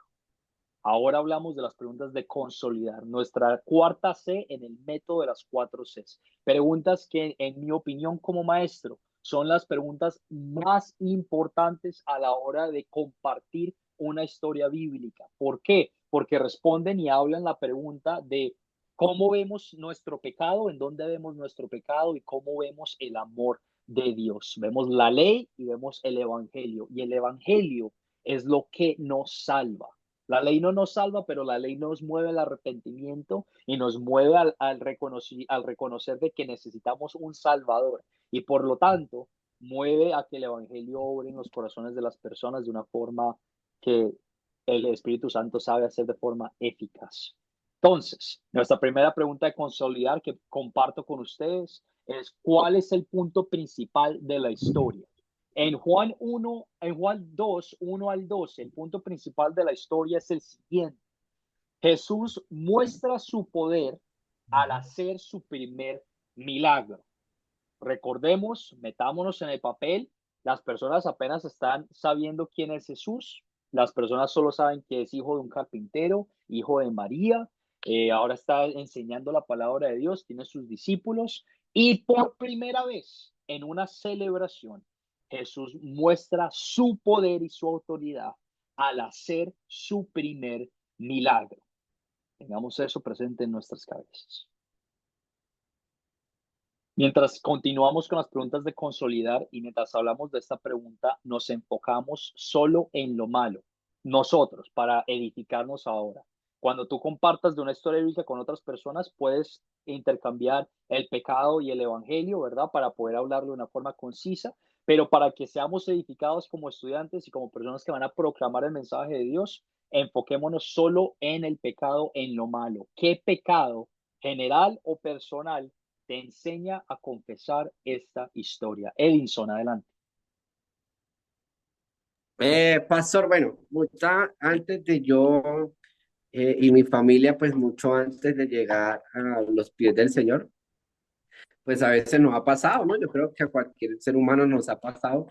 Ahora hablamos de las preguntas de consolidar. Nuestra cuarta C en el método de las 4 Cs. Preguntas que, en mi opinión como maestro, son las preguntas más importantes a la hora de compartir una historia bíblica. ¿Por qué? Porque responden y hablan la pregunta de cómo vemos nuestro pecado, en dónde vemos nuestro pecado y cómo vemos el amor de Dios. Vemos la ley y vemos el evangelio. Y el evangelio es lo que nos salva. La ley no nos salva, pero la ley nos mueve al arrepentimiento y nos mueve al reconocer de que necesitamos un Salvador. Y por lo tanto, mueve a que el evangelio obre en los corazones de las personas de una forma que el Espíritu Santo sabe hacer de forma eficaz. Entonces, nuestra primera pregunta de consolidar que comparto con ustedes es: ¿cuál es el punto principal de la historia? En Juan 2, 1 al 12, el punto principal de la historia es el siguiente. Jesús muestra su poder al hacer su primer milagro. Recordemos, metámonos en el papel, las personas apenas están sabiendo quién es Jesús, las personas solo saben que es hijo de un carpintero, hijo de María, ahora está enseñando la palabra de Dios, tiene sus discípulos y por primera vez en una celebración, Jesús muestra su poder y su autoridad al hacer su primer milagro. Tengamos eso presente en nuestras cabezas. Mientras continuamos con las preguntas de consolidar y mientras hablamos de esta pregunta, nos enfocamos solo en lo malo, nosotros, para edificarnos ahora. Cuando tú compartas de una historia bíblica con otras personas, puedes intercambiar el pecado y el evangelio, ¿verdad? Para poder hablarlo de una forma concisa, pero para que seamos edificados como estudiantes y como personas que van a proclamar el mensaje de Dios, enfoquémonos solo en el pecado, en lo malo. ¿Qué pecado, general o personal, te enseña a confesar esta historia? Edinson, adelante. Pastor, bueno, antes de yo y mi familia, pues mucho antes de llegar a los pies del Señor, pues a veces nos ha pasado, ¿no? Yo creo que a cualquier ser humano nos ha pasado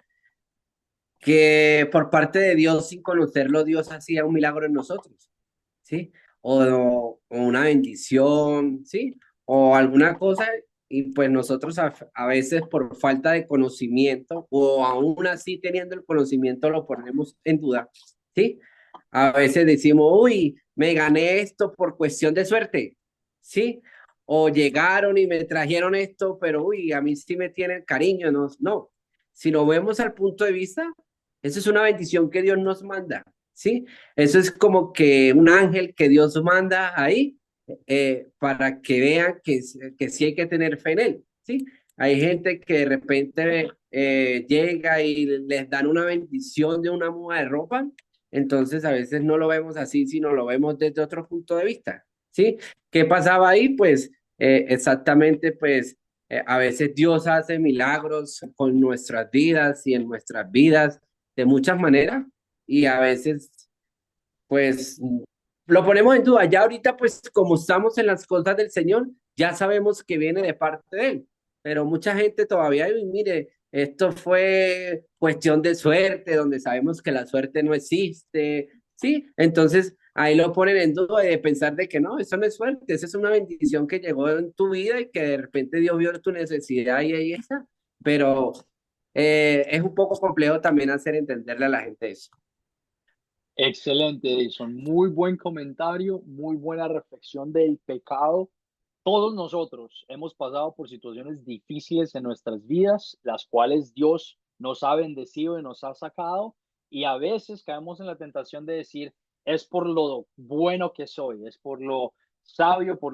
que por parte de Dios, sin conocerlo, Dios hacía un milagro en nosotros, ¿sí? O una bendición, ¿sí? O alguna cosa, y pues nosotros a veces por falta de conocimiento, o aún así teniendo el conocimiento, lo ponemos en duda, ¿sí? A veces decimos, uy, me gané esto por cuestión de suerte, ¿sí? O llegaron y me trajeron esto, pero uy, a mí sí me tienen cariño, no, no. Si lo vemos al punto de vista, eso es una bendición que Dios nos manda, ¿sí? Eso es como que un ángel que Dios manda ahí para que vean que sí hay que tener fe en él, ¿sí? Hay gente que de repente llega y les dan una bendición de una muda de ropa, entonces a veces no lo vemos así, sino lo vemos desde otro punto de vista, ¿sí? ¿Qué pasaba ahí? Pues exactamente, pues a veces Dios hace milagros con nuestras vidas y en nuestras vidas de muchas maneras y a veces pues lo ponemos en duda. Ya ahorita pues como estamos en las cosas del Señor, ya sabemos que viene de parte de Él, pero mucha gente todavía, y mire, esto fue cuestión de suerte, donde sabemos que la suerte no existe, ¿sí? Entonces ahí lo ponen en duda de pensar de que no, eso no es suerte, eso es una bendición que llegó en tu vida y que de repente Dios vio tu necesidad y ahí está, pero es un poco complejo también hacer entenderle a la gente eso. Excelente, Edison. Muy buen comentario, muy buena reflexión del pecado. Todos nosotros hemos pasado por situaciones difíciles en nuestras vidas, las cuales Dios nos ha bendecido y nos ha sacado, y a veces caemos en la tentación de decir, es por lo bueno que soy, es por lo sabio, por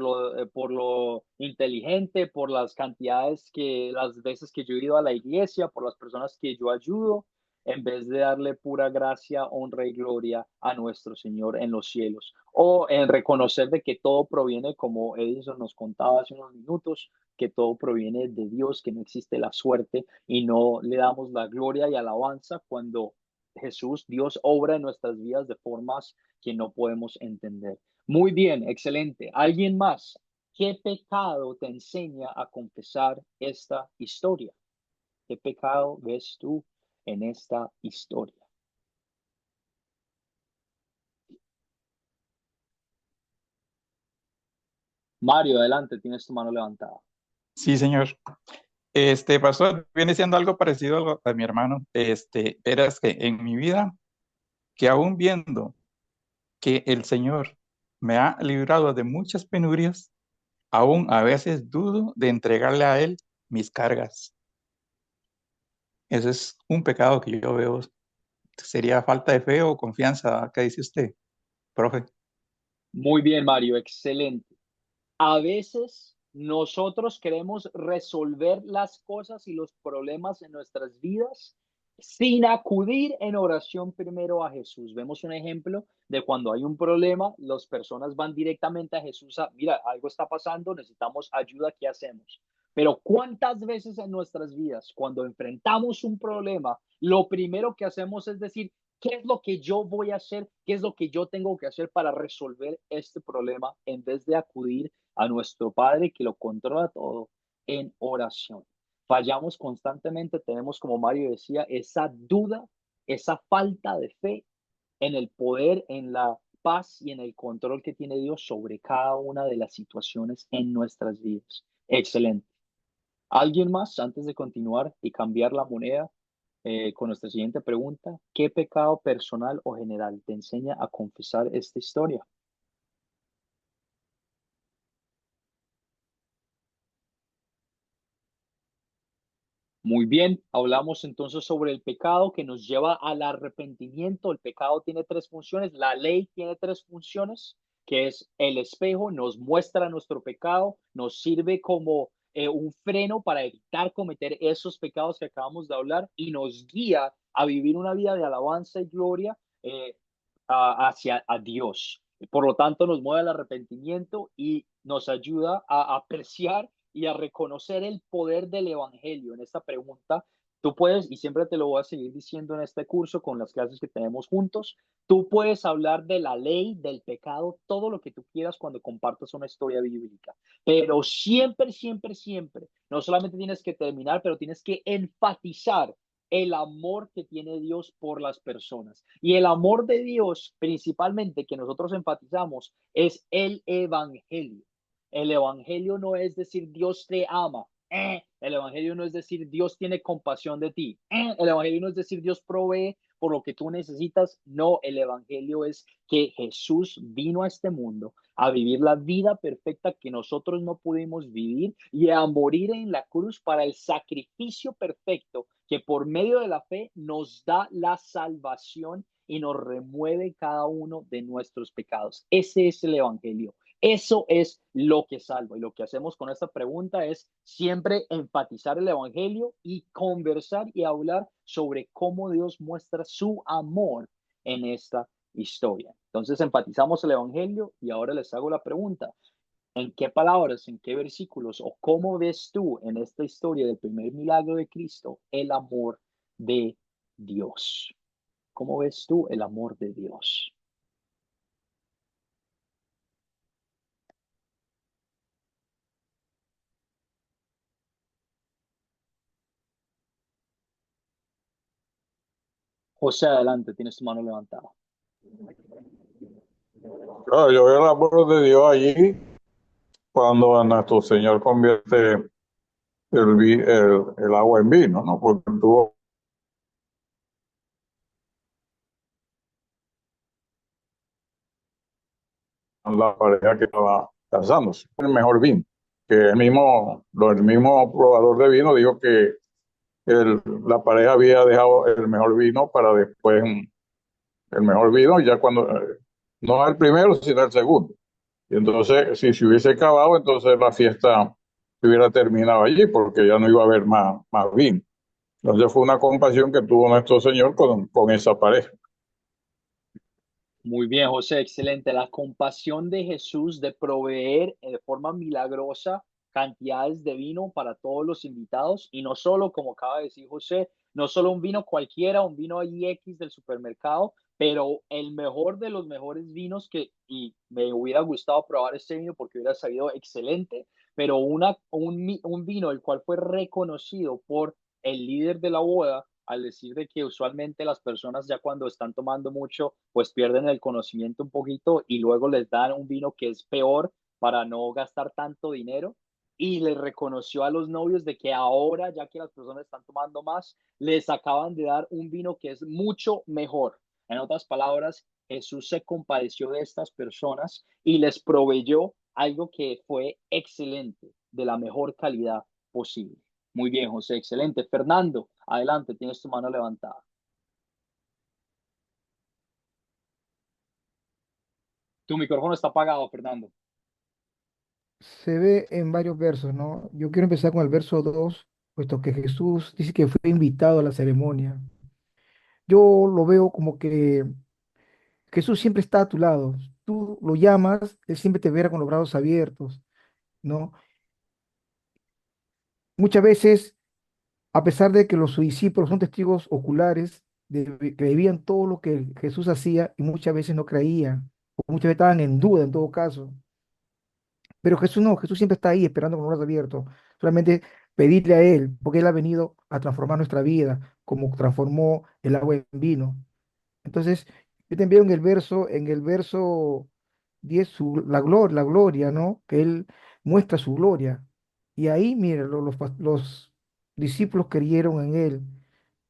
lo inteligente, por las cantidades las veces que yo he ido a la iglesia, por las personas que yo ayudo, en vez de darle pura gracia, honra y gloria a nuestro Señor en los cielos. O en reconocer de que todo proviene, como Edison nos contaba hace unos minutos, que todo proviene de Dios, que no existe la suerte y no le damos la gloria y alabanza cuando Jesús, Dios, obra en nuestras vidas de formas que no podemos entender. Muy bien, excelente. ¿Alguien más? ¿Qué pecado te enseña a confesar esta historia? ¿Qué pecado ves tú en esta historia? Mario, adelante, tienes tu mano levantada. Sí, señor. Pastor, viene siendo algo parecido a mi hermano. Verás que en mi vida, que aún viendo que el Señor me ha librado de muchas penurias, aún a veces dudo de entregarle a Él mis cargas. Ese es un pecado que yo veo. ¿Sería falta de fe o confianza? ¿Qué dice usted, profe? Muy bien, Mario, excelente. A veces nosotros queremos resolver las cosas y los problemas en nuestras vidas sin acudir en oración primero a Jesús. Vemos un ejemplo de cuando hay un problema, las personas van directamente a Jesús mira, algo está pasando, necesitamos ayuda, ¿qué hacemos? Pero ¿cuántas veces en nuestras vidas, cuando enfrentamos un problema, lo primero que hacemos es decir, ¿qué es lo que yo voy a hacer? ¿Qué es lo que yo tengo que hacer para resolver este problema en vez de acudir a nuestro Padre que lo controla todo en oración? Fallamos constantemente, tenemos, como Mario decía, esa duda, esa falta de fe en el poder, en la paz y en el control que tiene Dios sobre cada una de las situaciones en nuestras vidas. Excelente. ¿Alguien más, antes de continuar y cambiar la moneda, con nuestra siguiente pregunta? ¿Qué pecado personal o general te enseña a confesar esta historia? Muy bien, hablamos entonces sobre el pecado que nos lleva al arrepentimiento. El pecado tiene tres funciones, la ley tiene tres funciones, que es el espejo, nos muestra nuestro pecado, nos sirve como un freno para evitar cometer esos pecados que acabamos de hablar y nos guía a vivir una vida de alabanza y gloria hacia a Dios. Por lo tanto, nos mueve al arrepentimiento y nos ayuda a apreciar y a reconocer el poder del evangelio. En esta pregunta, tú puedes, y siempre te lo voy a seguir diciendo en este curso con las clases que tenemos juntos, tú puedes hablar de la ley, del pecado, todo lo que tú quieras cuando compartas una historia bíblica, pero siempre, siempre, siempre, no solamente tienes que terminar, pero tienes que enfatizar el amor que tiene Dios por las personas. Y el amor de Dios, principalmente, que nosotros enfatizamos, es el evangelio. El evangelio no es decir Dios te ama. El evangelio no es decir Dios tiene compasión de ti. El evangelio no es decir Dios provee por lo que tú necesitas. No, el evangelio es que Jesús vino a este mundo a vivir la vida perfecta que nosotros no pudimos vivir y a morir en la cruz para el sacrificio perfecto que por medio de la fe nos da la salvación y nos remueve cada uno de nuestros pecados. Ese es el evangelio. Eso es lo que salva. Y lo que hacemos con esta pregunta es siempre enfatizar el evangelio y conversar y hablar sobre cómo Dios muestra su amor en esta historia. Entonces enfatizamos el evangelio y ahora les hago la pregunta. ¿En qué palabras, en qué versículos o cómo ves tú en esta historia del primer milagro de Cristo el amor de Dios? ¿Cómo ves tú el amor de Dios? José, adelante, tienes tu mano levantada. Claro, yo veo el amor de Dios allí cuando nuestro Señor convierte el agua en vino, ¿no? Porque tuvo la pareja que estaba casándose, el mejor vino, que el mismo probador de vino dijo que la pareja había dejado el mejor vino para después el mejor vino, ya cuando, no el primero, sino el segundo. Y entonces, si se hubiese acabado, entonces la fiesta se hubiera terminado allí, porque ya no iba a haber más vino. Entonces fue una compasión que tuvo nuestro Señor con esa pareja. Muy bien, José, excelente. La compasión de Jesús de proveer de forma milagrosa cantidades de vino para todos los invitados y no solo, como acaba de decir José, no solo un vino cualquiera, un vino IX del supermercado, pero el mejor de los mejores vinos y me hubiera gustado probar este vino porque hubiera sabido excelente, pero un vino el cual fue reconocido por el líder de la boda al decir de que usualmente las personas ya cuando están tomando mucho, pues pierden el conocimiento un poquito y luego les dan un vino que es peor para no gastar tanto dinero y le reconoció a los novios de que ahora, ya que las personas están tomando más, les acaban de dar un vino que es mucho mejor. En otras palabras, Jesús se compadeció de estas personas y les proveyó algo que fue excelente, de la mejor calidad posible. Muy bien, José, excelente. Fernando, adelante, tienes tu mano levantada. Tu micrófono está apagado, Fernando. Se ve en varios versos, ¿no? Yo quiero empezar con el verso 2, puesto que Jesús dice que fue invitado a la ceremonia. Yo lo veo como que Jesús siempre está a tu lado. Tú lo llamas, Él siempre te verá con los brazos abiertos, ¿no? Muchas veces, a pesar de que los discípulos son testigos oculares, que vivían todo lo que Jesús hacía y muchas veces no creían, o muchas veces estaban en duda en todo caso. Pero Jesús no, Jesús siempre está ahí esperando con los brazos abiertos. Solamente pedirle a Él, porque Él ha venido a transformar nuestra vida, como transformó el agua en vino. Entonces, yo te envío en el verso 10 la gloria, ¿no? Que Él muestra su gloria. Y ahí, mire, los discípulos creyeron en Él.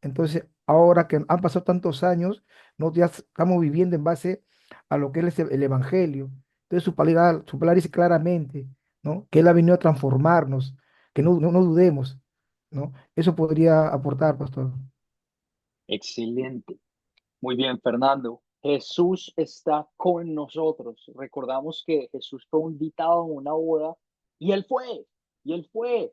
Entonces, ahora que han pasado tantos años, no ya estamos viviendo en base a lo que es el Evangelio. Entonces, su palabra dice claramente, ¿no? Que Él ha venido a transformarnos, que no dudemos, ¿no? Eso podría aportar, pastor. Excelente. Muy bien, Fernando. Jesús está con nosotros. Recordamos que Jesús fue invitado a una boda y él fue,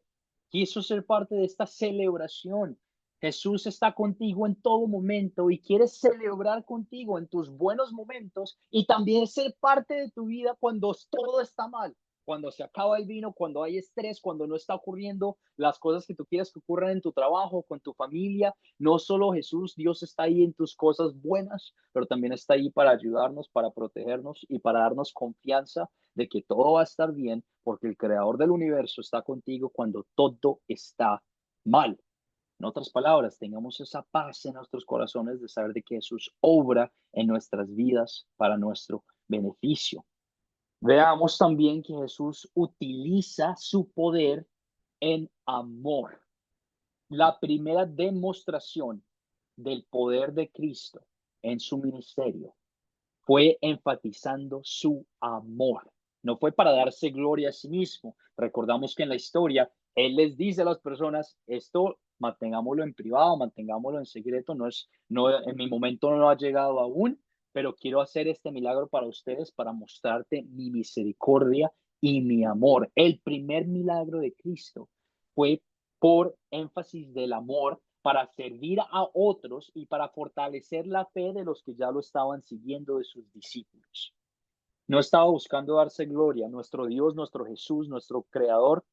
quiso ser parte de esta celebración. Jesús está contigo en todo momento y quiere celebrar contigo en tus buenos momentos y también ser parte de tu vida cuando todo está mal, cuando se acaba el vino, cuando hay estrés, cuando no está ocurriendo las cosas que tú quieres que ocurran en tu trabajo, con tu familia. No solo Jesús, Dios está ahí en tus cosas buenas, pero también está ahí para ayudarnos, para protegernos y para darnos confianza de que todo va a estar bien, porque el creador del universo está contigo cuando todo está mal. En otras palabras, tengamos esa paz en nuestros corazones de saber de que Jesús obra en nuestras vidas para nuestro beneficio. Veamos también que Jesús utiliza su poder en amor. La primera demostración del poder de Cristo en su ministerio fue enfatizando su amor. No fue para darse gloria a sí mismo. Recordamos que en la historia Él les dice a las personas, esto mantengámoslo en privado, mantengámoslo en secreto, en mi momento no ha llegado aún, pero quiero hacer este milagro para ustedes para mostrarte mi misericordia y mi amor. El primer milagro de Cristo fue por énfasis del amor para servir a otros y para fortalecer la fe de los que ya lo estaban siguiendo, de sus discípulos. No estaba buscando darse gloria. Nuestro Dios, nuestro Jesús, nuestro Creador,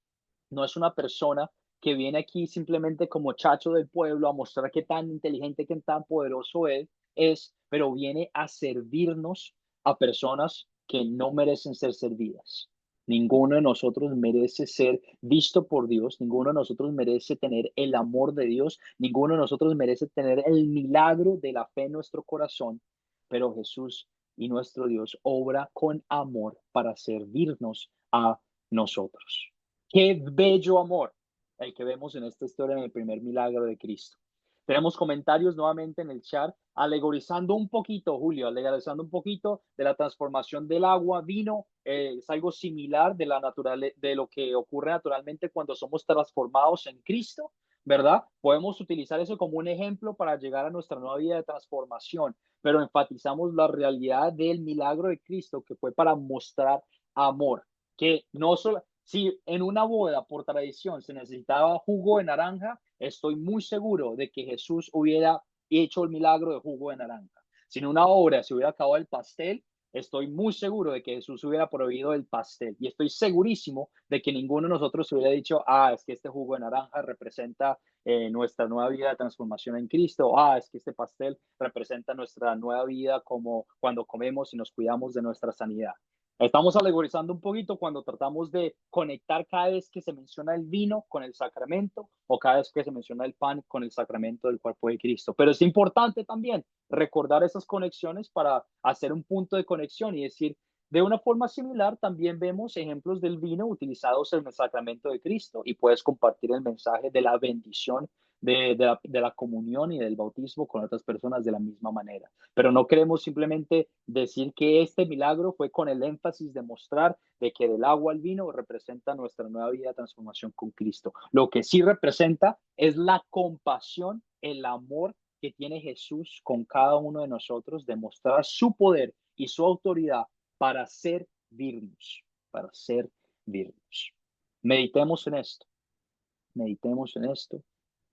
no es una persona que viene aquí simplemente como chacho del pueblo a mostrar qué tan inteligente, qué tan poderoso él es, pero viene a servirnos a personas que no merecen ser servidas. Ninguno de nosotros merece ser visto por Dios, ninguno de nosotros merece tener el amor de Dios, ninguno de nosotros merece tener el milagro de la fe en nuestro corazón, pero Jesús y nuestro Dios obra con amor para servirnos a nosotros. Qué bello amor el que vemos en esta historia, en el primer milagro de Cristo. Tenemos comentarios nuevamente en el chat, alegorizando un poquito, Julio, alegorizando un poquito de la transformación del agua, vino, es algo similar de lo que ocurre naturalmente cuando somos transformados en Cristo, ¿verdad? Podemos utilizar eso como un ejemplo para llegar a nuestra nueva vida de transformación, pero enfatizamos la realidad del milagro de Cristo que fue para mostrar amor, que no solo, si en una boda por tradición se necesitaba jugo de naranja, estoy muy seguro de que Jesús hubiera hecho el milagro de jugo de naranja. Si en una obra se hubiera acabado el pastel, estoy muy seguro de que Jesús hubiera prohibido el pastel. Y estoy segurísimo de que ninguno de nosotros hubiera dicho, es que este jugo de naranja representa nuestra nueva vida de transformación en Cristo. Es que este pastel representa nuestra nueva vida como cuando comemos y nos cuidamos de nuestra sanidad. Estamos alegorizando un poquito cuando tratamos de conectar cada vez que se menciona el vino con el sacramento o cada vez que se menciona el pan con el sacramento del cuerpo de Cristo. Pero es importante también recordar esas conexiones para hacer un punto de conexión y decir, De una forma similar, también vemos ejemplos del vino utilizados en el sacramento de Cristo y puedes compartir el mensaje de la bendición de la comunión y del bautismo con otras personas de la misma manera. Pero no queremos simplemente decir que este milagro fue con el énfasis de mostrar de que del agua al vino representa nuestra nueva vida de transformación con Cristo. Lo que sí representa es la compasión, el amor que tiene Jesús con cada uno de nosotros, de mostrar su poder y su autoridad para servirnos, para servirnos. Meditemos en esto, meditemos en esto.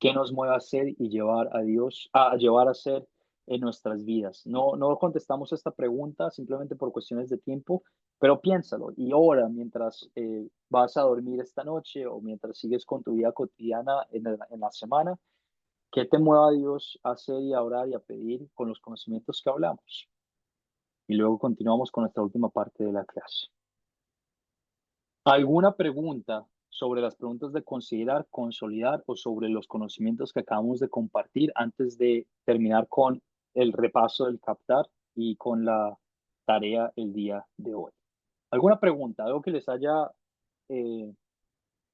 ¿Qué nos mueve a hacer y llevar a Dios, a llevar a ser en nuestras vidas? No contestamos esta pregunta simplemente por cuestiones de tiempo, pero piénsalo y ora mientras vas a dormir esta noche o mientras sigues con tu vida cotidiana en la semana. ¿Qué te mueve a Dios a hacer y a orar y a pedir con los conocimientos que hablamos? Y luego continuamos con nuestra última parte de la clase. ¿Alguna pregunta sobre las preguntas de considerar, consolidar o sobre los conocimientos que acabamos de compartir antes de terminar con el repaso del captar y con la tarea el día de hoy? ¿Alguna pregunta? ¿Algo que les haya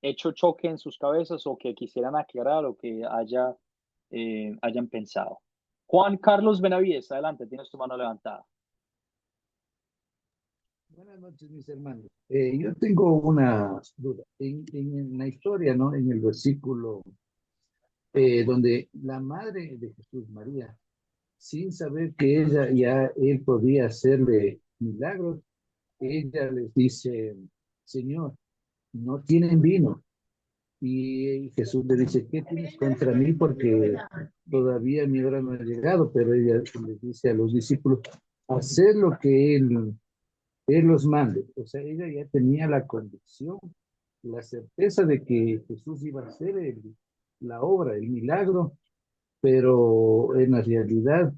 hecho choque en sus cabezas o que quisieran aclarar o que hayan pensado? Juan Carlos Benavides, adelante, tienes tu mano levantada. Buenas noches, mis hermanos. Yo tengo una duda. En la historia, ¿no? En el versículo donde la madre de Jesús, María, sin saber que él podía hacerle milagros, ella les dice, Señor, no tienen vino. Y Jesús le dice, ¿qué tienes contra mí? Porque todavía mi hora no ha llegado, pero ella les dice a los discípulos, hacer lo que él los mande. O sea, ella ya tenía la convicción, la certeza de que Jesús iba a hacer la obra, el milagro, pero en la realidad,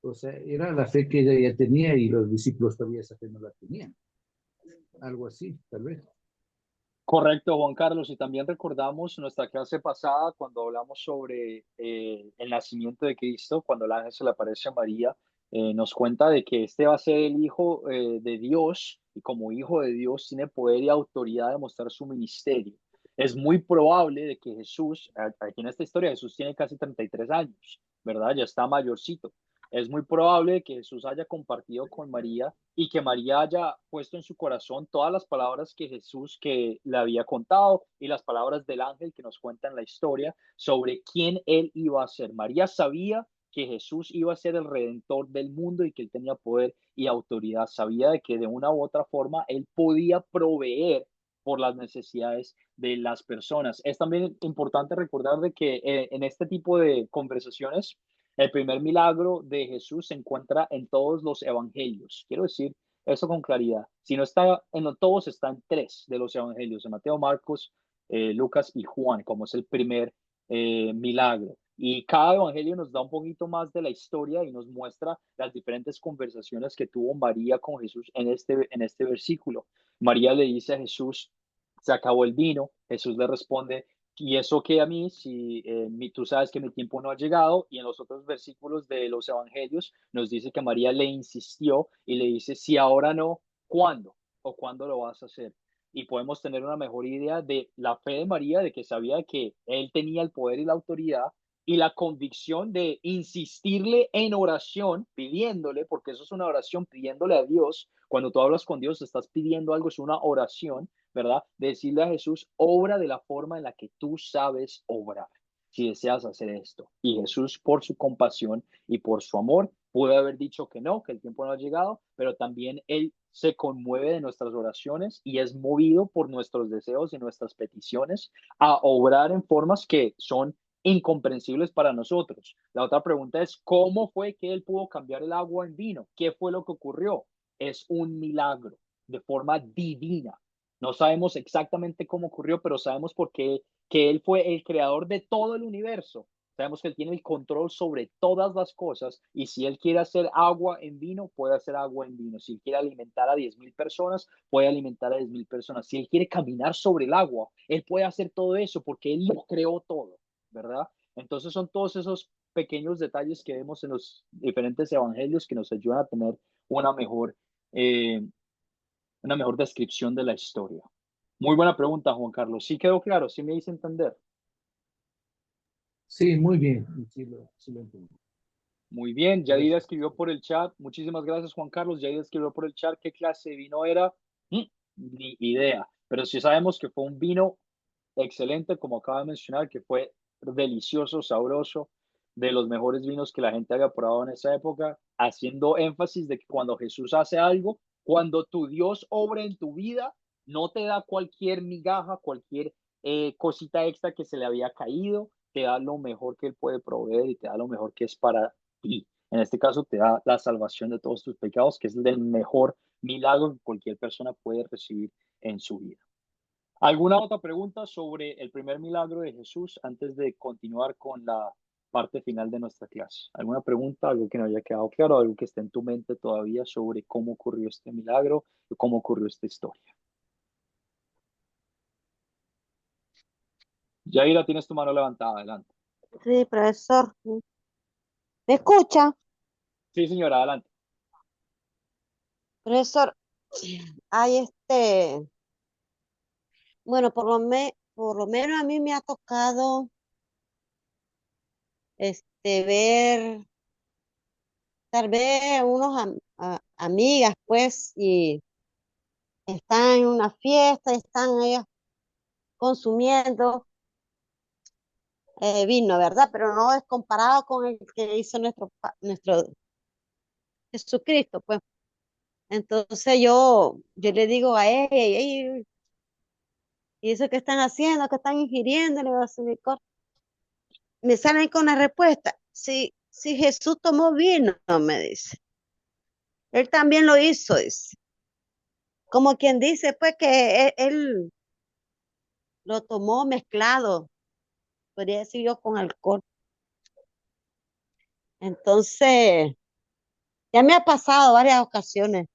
o sea, era la fe que ella ya tenía y los discípulos todavía esa fe no la tenían. Algo así, tal vez. Correcto, Juan Carlos. Y también recordamos nuestra clase pasada cuando hablamos sobre el nacimiento de Cristo, cuando el ángel se le aparece a María, nos cuenta de que este va a ser el Hijo de Dios y como Hijo de Dios tiene poder y autoridad de mostrar su ministerio. Es muy probable de que Jesús, aquí en esta historia, Jesús tiene casi 33 años, ¿verdad? Ya está mayorcito. Es muy probable que Jesús haya compartido con María y que María haya puesto en su corazón todas las palabras que Jesús que le había contado y las palabras del ángel que nos cuentan la historia sobre quién él iba a ser. María sabía que Jesús iba a ser el redentor del mundo y que él tenía poder y autoridad. Sabía de que de una u otra forma él podía proveer por las necesidades de las personas. Es también importante recordar de que en este tipo de conversaciones el primer milagro de Jesús se encuentra en todos los evangelios. Quiero decir eso con claridad. Si no está en todos, está en 3 de los evangelios, en Mateo, Marcos, Lucas y Juan, como es el primer milagro. Y cada evangelio nos da un poquito más de la historia y nos muestra las diferentes conversaciones que tuvo María con Jesús en este versículo. María le dice a Jesús, se acabó el vino. Jesús le responde, y eso que a mí, si tú sabes que mi tiempo no ha llegado, y en los otros versículos de los evangelios nos dice que María le insistió y le dice, si ahora no, ¿cuándo? ¿O cuándo lo vas a hacer? Y podemos tener una mejor idea de la fe de María, de que sabía que él tenía el poder y la autoridad, y la convicción de insistirle en oración, pidiéndole, porque eso es una oración, pidiéndole a Dios. Cuando tú hablas con Dios, estás pidiendo algo, es una oración, ¿verdad? Decirle a Jesús, obra de la forma en la que tú sabes obrar, si deseas hacer esto. Y Jesús, por su compasión y por su amor, pudo haber dicho que no, que el tiempo no ha llegado, pero también Él se conmueve de nuestras oraciones y es movido por nuestros deseos y nuestras peticiones a obrar en formas que son incomprensibles para nosotros. La otra pregunta es, ¿cómo fue que Él pudo cambiar el agua en vino? ¿Qué fue lo que ocurrió? Es un milagro de forma divina. No sabemos exactamente cómo ocurrió, pero sabemos por qué que Él fue el creador de todo el universo. Sabemos que Él tiene el control sobre todas las cosas y si Él quiere hacer agua en vino, puede hacer agua en vino. Si Él quiere alimentar a 10,000 personas, puede alimentar a 10,000 personas. Si Él quiere caminar sobre el agua, Él puede hacer todo eso porque Él lo creó todo, ¿verdad? Entonces son todos esos pequeños detalles que vemos en los diferentes evangelios que nos ayudan a tener una mejor una mejor descripción de la historia. Muy buena pregunta, Juan Carlos. ¿Sí quedó claro? ¿Sí me hice entender? Sí, muy bien. Sí lo entendí. Muy bien, Yadira Gracias. escribió por el chat. Muchísimas gracias, Juan Carlos. Yadira escribió por el chat qué clase de vino era. Mm, Ni idea, pero sí sabemos que fue un vino excelente, como acaba de mencionar, que fue delicioso, sabroso, de los mejores vinos que la gente haya probado en esa época, haciendo énfasis de que cuando Jesús hace algo, cuando tu Dios obra en tu vida, no te da cualquier migaja, cualquier cosita extra que se le había caído, te da lo mejor que Él puede proveer y te da lo mejor que es para ti. En este caso, te da la salvación de todos tus pecados, que es el mejor milagro que cualquier persona puede recibir en su vida. ¿Alguna otra pregunta sobre el primer milagro de Jesús antes de continuar con la parte final de nuestra clase? ¿Alguna pregunta, algo que no haya quedado claro, algo que esté en tu mente todavía sobre cómo ocurrió este milagro y cómo ocurrió esta historia? Yaira, tienes tu mano levantada, adelante. Sí, profesor. ¿Me escucha? Sí, señora, adelante. Profesor, hay bueno, por lo menos a mí me ha tocado ver tal vez amigas, pues, y están en una fiesta, están ellas consumiendo vino, ¿verdad? Pero no es comparado con el que hizo nuestro Jesucristo, pues. Entonces yo le digo a ella, ¿y eso que están haciendo? ¿Que están ingiriendo? Le digo así, me salen con la respuesta. Si Jesús tomó vino, me dice. Él también lo hizo, dice. Como quien dice, pues, que él lo tomó mezclado, podría decir yo, con alcohol. Entonces, ya me ha pasado varias ocasiones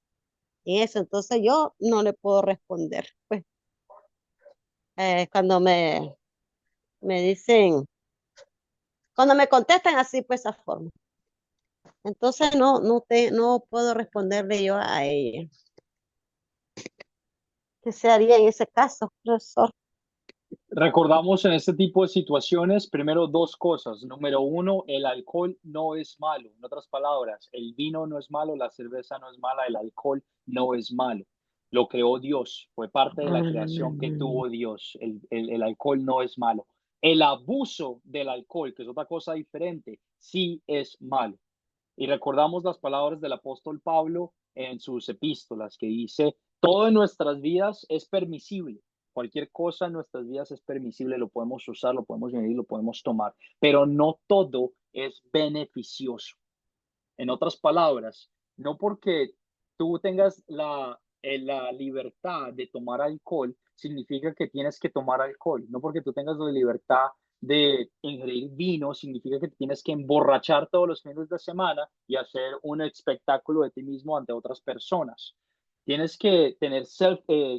en eso, entonces yo no le puedo responder. Pues, cuando me dicen, cuando me contestan así, pues, esa forma. Entonces, no puedo responderle yo a ella. ¿Qué se haría en ese caso, profesor? Recordamos en este tipo de situaciones, primero dos cosas. Número uno, el alcohol no es malo. En otras palabras, el vino no es malo, la cerveza no es mala, el alcohol no es malo. Lo creó Dios, fue parte de la creación que tuvo Dios. El alcohol no es malo. El abuso del alcohol, que es otra cosa diferente, sí es malo. Y recordamos las palabras del apóstol Pablo en sus epístolas, que dice, todo en nuestras vidas es permisible. Cualquier cosa en nuestras vidas es permisible, lo podemos usar, lo podemos medir, lo podemos tomar, pero no todo es beneficioso. En otras palabras, no porque tú tengas la libertad de tomar alcohol, significa que tienes que tomar alcohol. No porque tú tengas la libertad de ingerir vino, significa que tienes que emborrachar todos los fines de semana y hacer un espectáculo de ti mismo ante otras personas. Tienes que tener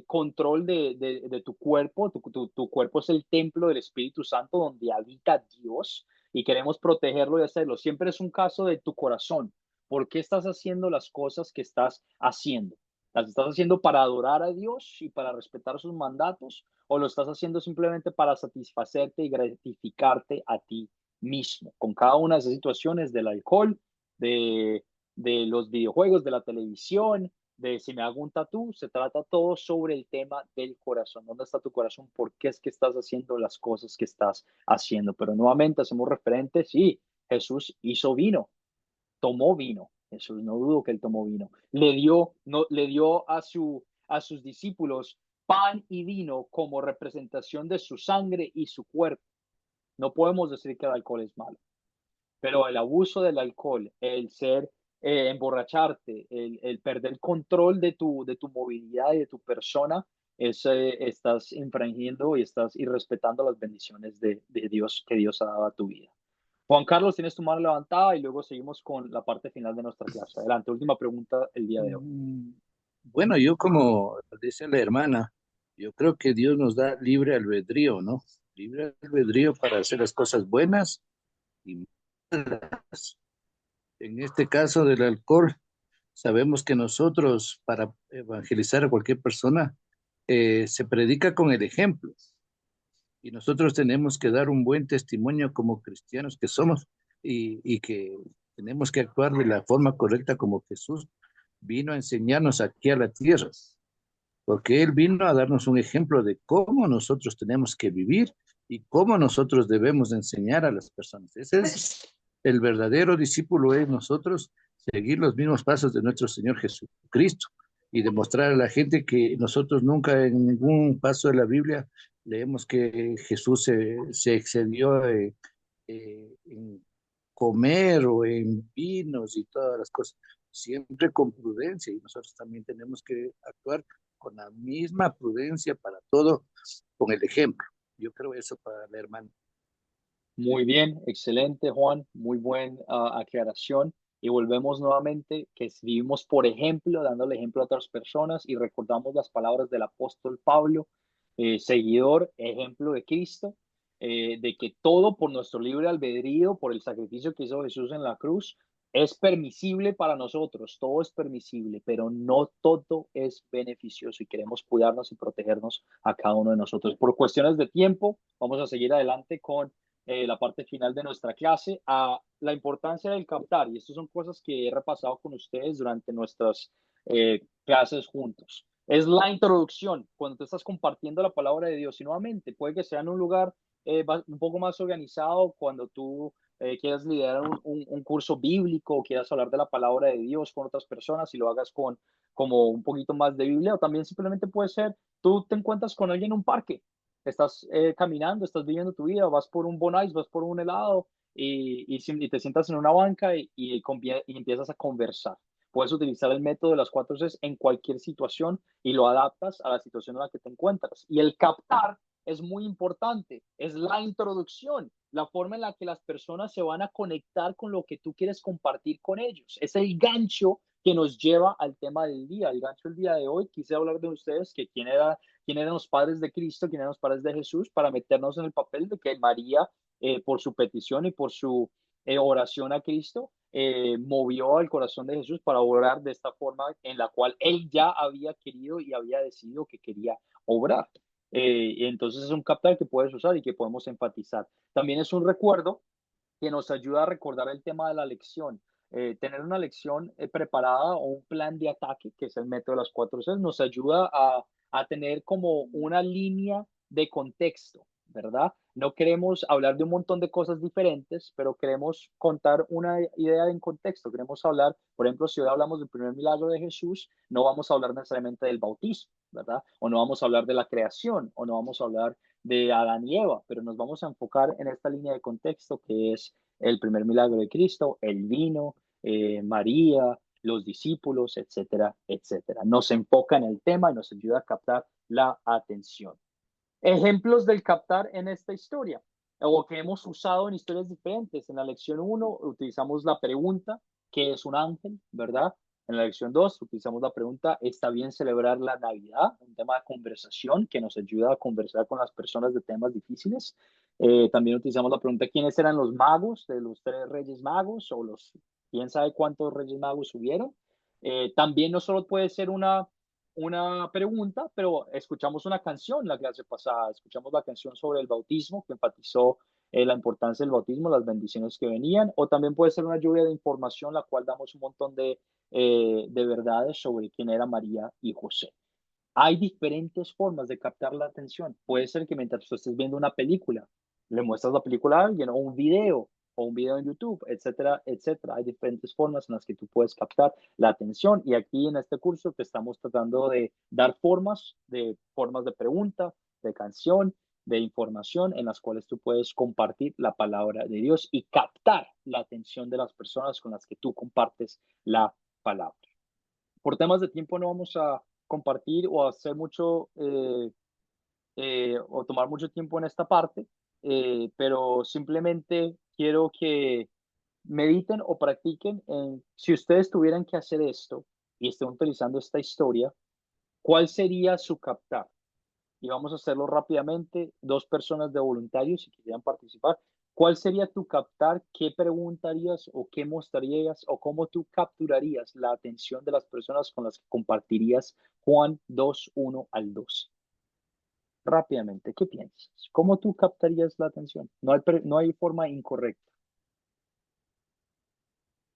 control de tu cuerpo. Tu cuerpo es el templo del Espíritu Santo donde habita Dios y queremos protegerlo y hacerlo. Siempre es un caso de tu corazón. ¿Por qué estás haciendo las cosas que estás haciendo? ¿Las estás haciendo para adorar a Dios y para respetar sus mandatos? ¿O lo estás haciendo simplemente para satisfacerte y gratificarte a ti mismo? Con cada una de esas situaciones del alcohol, de, de los videojuegos, de la televisión, de si me hago un tatú, se trata todo sobre el tema del corazón. ¿Dónde está tu corazón? ¿Por qué es que estás haciendo las cosas que estás haciendo? Pero nuevamente hacemos referente, sí, Jesús hizo vino, tomó vino. Jesús no dudo que él tomó vino. Le dio a sus discípulos pan y vino como representación de su sangre y su cuerpo. No podemos decir que el alcohol es malo, pero el abuso del alcohol, el ser, emborracharte, el perder control de tu movilidad y de tu persona, estás infringiendo y estás irrespetando las bendiciones de Dios que Dios ha dado a tu vida. Juan Carlos, tienes tu mano levantada y luego seguimos con la parte final de nuestra clase. Adelante, última pregunta el día de hoy. Bueno, yo como dice la hermana, yo creo que Dios nos da libre albedrío, ¿no? Libre albedrío para hacer las cosas buenas y malas. En este caso del alcohol, Sabemos que nosotros, para evangelizar a cualquier persona, se predica con el ejemplo. Y nosotros tenemos que dar un buen testimonio como cristianos que somos y que tenemos que actuar de la forma correcta como Jesús vino a enseñarnos aquí a la tierra, porque Él vino a darnos un ejemplo de cómo nosotros tenemos que vivir y cómo nosotros debemos enseñar a las personas. Ese es el verdadero discípulo, es nosotros seguir los mismos pasos de nuestro Señor Jesucristo y demostrar a la gente que nosotros nunca en ningún paso de la Biblia leemos que Jesús se excedió en comer o en vinos y todas las cosas, siempre con prudencia, y nosotros también tenemos que actuar con la misma prudencia para todo, con el ejemplo. Yo creo eso para la hermana. Muy bien, excelente, Juan. Muy buena aclaración. Y volvemos nuevamente que vivimos por ejemplo, dándole ejemplo a otras personas y recordamos las palabras del apóstol Pablo, seguidor, ejemplo de Cristo, de que todo por nuestro libre albedrío, por el sacrificio que hizo Jesús en la cruz, es permisible para nosotros, todo es permisible, pero no todo es beneficioso y queremos cuidarnos y protegernos a cada uno de nosotros. Por cuestiones de tiempo, vamos a seguir adelante con la parte final de nuestra clase, a la importancia del captar. Y estas son cosas que he repasado con ustedes durante nuestras clases juntos. Es la introducción, cuando tú estás compartiendo la palabra de Dios. Y nuevamente, puede que sea en un lugar un poco más organizado, cuando tú quieras liderar un curso bíblico o quieras hablar de la palabra de Dios con otras personas y lo hagas con como un poquito más de Biblia, o también simplemente puede ser, tú te encuentras con alguien en un parque, estás caminando, estás viviendo tu vida, vas por un Bon Ice, vas por un helado y te sientas en una banca y empiezas a conversar. Puedes utilizar el método de las 4 Cs en cualquier situación y lo adaptas a la situación en la que te encuentras. Y el captar es muy importante, es la introducción, la forma en la que las personas se van a conectar con lo que tú quieres compartir con ellos. Es el gancho que nos lleva al tema del día. El gancho del día de hoy, quise hablar de ustedes, que quién eran los padres de Cristo, quién eran los padres de Jesús, para meternos en el papel de que María, por su petición y por su oración a Cristo, movió al corazón de Jesús para orar de esta forma en la cual él ya había querido y había decidido que quería obrar. Entonces es un captar que puedes usar y que podemos enfatizar. También es un recuerdo que nos ayuda a recordar el tema de la lección. Tener una lección preparada o un plan de ataque, que es el método de las 4 Cs, nos ayuda a tener como una línea de contexto, ¿verdad? No queremos hablar de un montón de cosas diferentes, pero queremos contar una idea en contexto. Queremos hablar, por ejemplo, si hoy hablamos del primer milagro de Jesús, no vamos a hablar necesariamente del bautismo, ¿verdad? O no vamos a hablar de la creación, o no vamos a hablar de Adán y Eva, pero nos vamos a enfocar en esta línea de contexto que es el primer milagro de Cristo, el vino, María, los discípulos, etcétera, etcétera. Nos enfoca en el tema y nos ayuda a captar la atención. Ejemplos del captar en esta historia, o que hemos usado en historias diferentes. En la lección 1 utilizamos la pregunta, ¿qué es un ángel? ¿Verdad? En la lección 2 utilizamos la pregunta, ¿está bien celebrar la Navidad? Un tema de conversación que nos ayuda a conversar con las personas de temas difíciles. También utilizamos la pregunta, ¿quiénes eran los magos de los 3 reyes magos? O quién sabe cuántos reyes magos hubieron. También no solo puede ser una pregunta, pero escuchamos una canción la clase pasada, escuchamos la canción sobre el bautismo que enfatizó la importancia del bautismo, las bendiciones que venían, o también puede ser una lluvia de información, la cual damos un montón de verdades sobre quién era María y José. Hay diferentes formas de captar la atención. Puede ser que mientras tú estés viendo una película, le muestras la película a alguien o un video en YouTube, etcétera, etcétera. Hay diferentes formas en las que tú puedes captar la atención y aquí en este curso te estamos tratando de dar formas de pregunta, de canción, de información en las cuales tú puedes compartir la palabra de Dios y captar la atención de las personas con las que tú compartes la palabra. Por temas de tiempo no vamos a compartir o hacer mucho o tomar mucho tiempo en esta parte, pero simplemente quiero que mediten o practiquen en si ustedes tuvieran que hacer esto y estén utilizando esta historia, ¿cuál sería su captar? Y vamos a hacerlo rápidamente. 2 personas de voluntarios, si quisieran participar, ¿Cuál sería tu captar? ¿Qué preguntarías o qué mostrarías o cómo tú capturarías la atención de las personas con las que compartirías Juan 2:1 al 2? Rápidamente, ¿qué piensas? ¿Cómo tú captarías la atención? No hay forma incorrecta.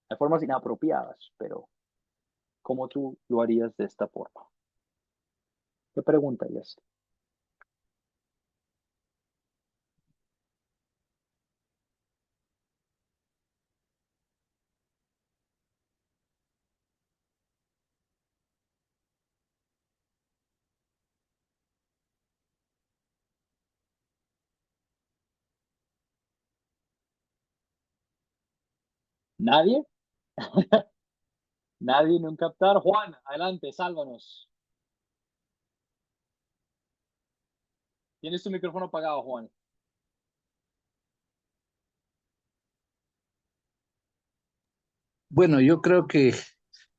Hay formas inapropiadas, pero ¿cómo tú lo harías de esta forma? ¿Qué preguntarías? ¿Nadie? Nadie en un captar. Juan, adelante, sálvanos. Tienes tu micrófono apagado, Juan. Bueno, yo creo que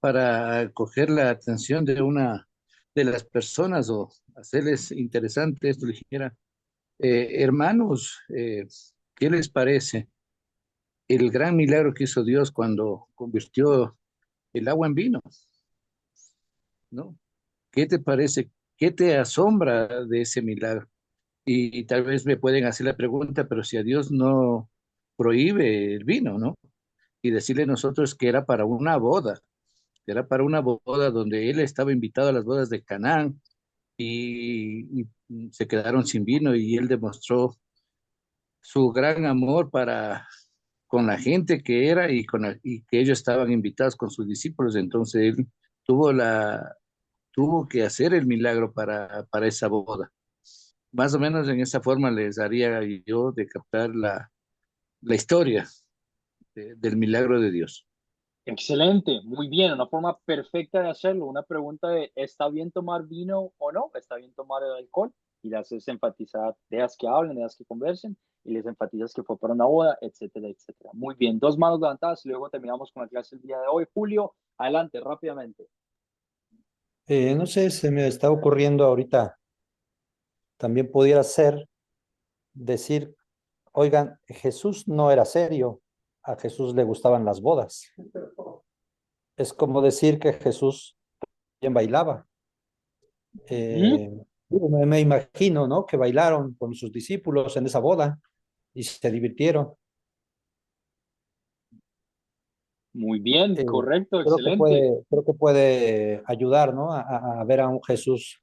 para coger la atención de una de las personas o hacerles interesante esto, le dijera, hermanos, ¿qué les parece el gran milagro que hizo Dios cuando convirtió el agua en vino? ¿No? ¿Qué te parece? ¿Qué te asombra de ese milagro? Y tal vez me pueden hacer la pregunta, pero si a Dios no prohíbe el vino, ¿no? Y decirle nosotros que era para una boda, que era para una boda donde él estaba invitado a las bodas de Canaán y se quedaron sin vino y él demostró su gran amor para con la gente que era y que ellos estaban invitados con sus discípulos. Entonces él tuvo tuvo que hacer el milagro para esa boda. Más o menos en esa forma les haría yo de captar la historia del milagro de Dios. Excelente, muy bien, una forma perfecta de hacerlo. Una pregunta de, ¿está bien tomar vino o no? ¿Está bien tomar el alcohol? Y le haces enfatizar, dejas que hablen, dejas que conversen y les enfatizas que fue para una boda, etcétera, etcétera. Muy bien, 2 manos levantadas y luego terminamos con la clase el día de hoy. Julio, adelante, rápidamente. No sé, se me está ocurriendo ahorita, también pudiera ser decir, oigan, Jesús no era serio, a Jesús le gustaban las bodas. Es como decir que Jesús bien bailaba. Ujú. Me imagino, ¿no? Que bailaron con sus discípulos en esa boda y se divirtieron. Muy bien, Eh, correcto, excelente. creo que puede ayudar, ¿no? A ver a un Jesús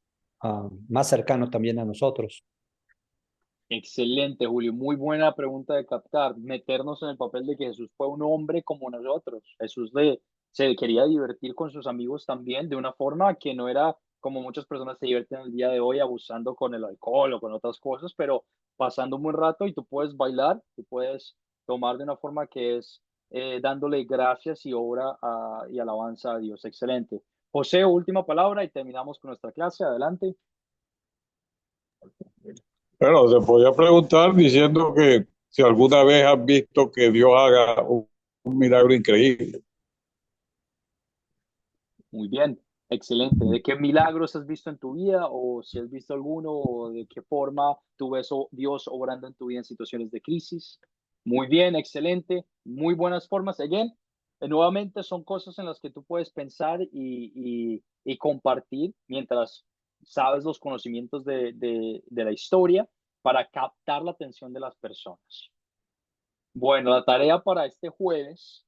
más cercano también a nosotros. Excelente, Julio. Muy buena pregunta de captar. Meternos en el papel de que Jesús fue un hombre como nosotros. Se quería divertir con sus amigos también de una forma que no era como muchas personas se divierten el día de hoy abusando con el alcohol o con otras cosas, pero pasando un buen rato y tú puedes bailar, tú puedes tomar de una forma que es dándole gracias y obra y alabanza a Dios. Excelente. José, última palabra y terminamos con nuestra clase. Adelante. Bueno, se podía preguntar diciendo que si alguna vez has visto que Dios haga un milagro increíble. Muy bien, excelente. ¿De qué milagros has visto en tu vida o si has visto alguno o de qué forma tú ves Dios obrando en tu vida en situaciones de crisis? Muy bien, excelente, muy buenas formas. Again, nuevamente son cosas en las que tú puedes pensar y compartir mientras sabes los conocimientos de la historia para captar la atención de las personas. Bueno, la tarea para este jueves,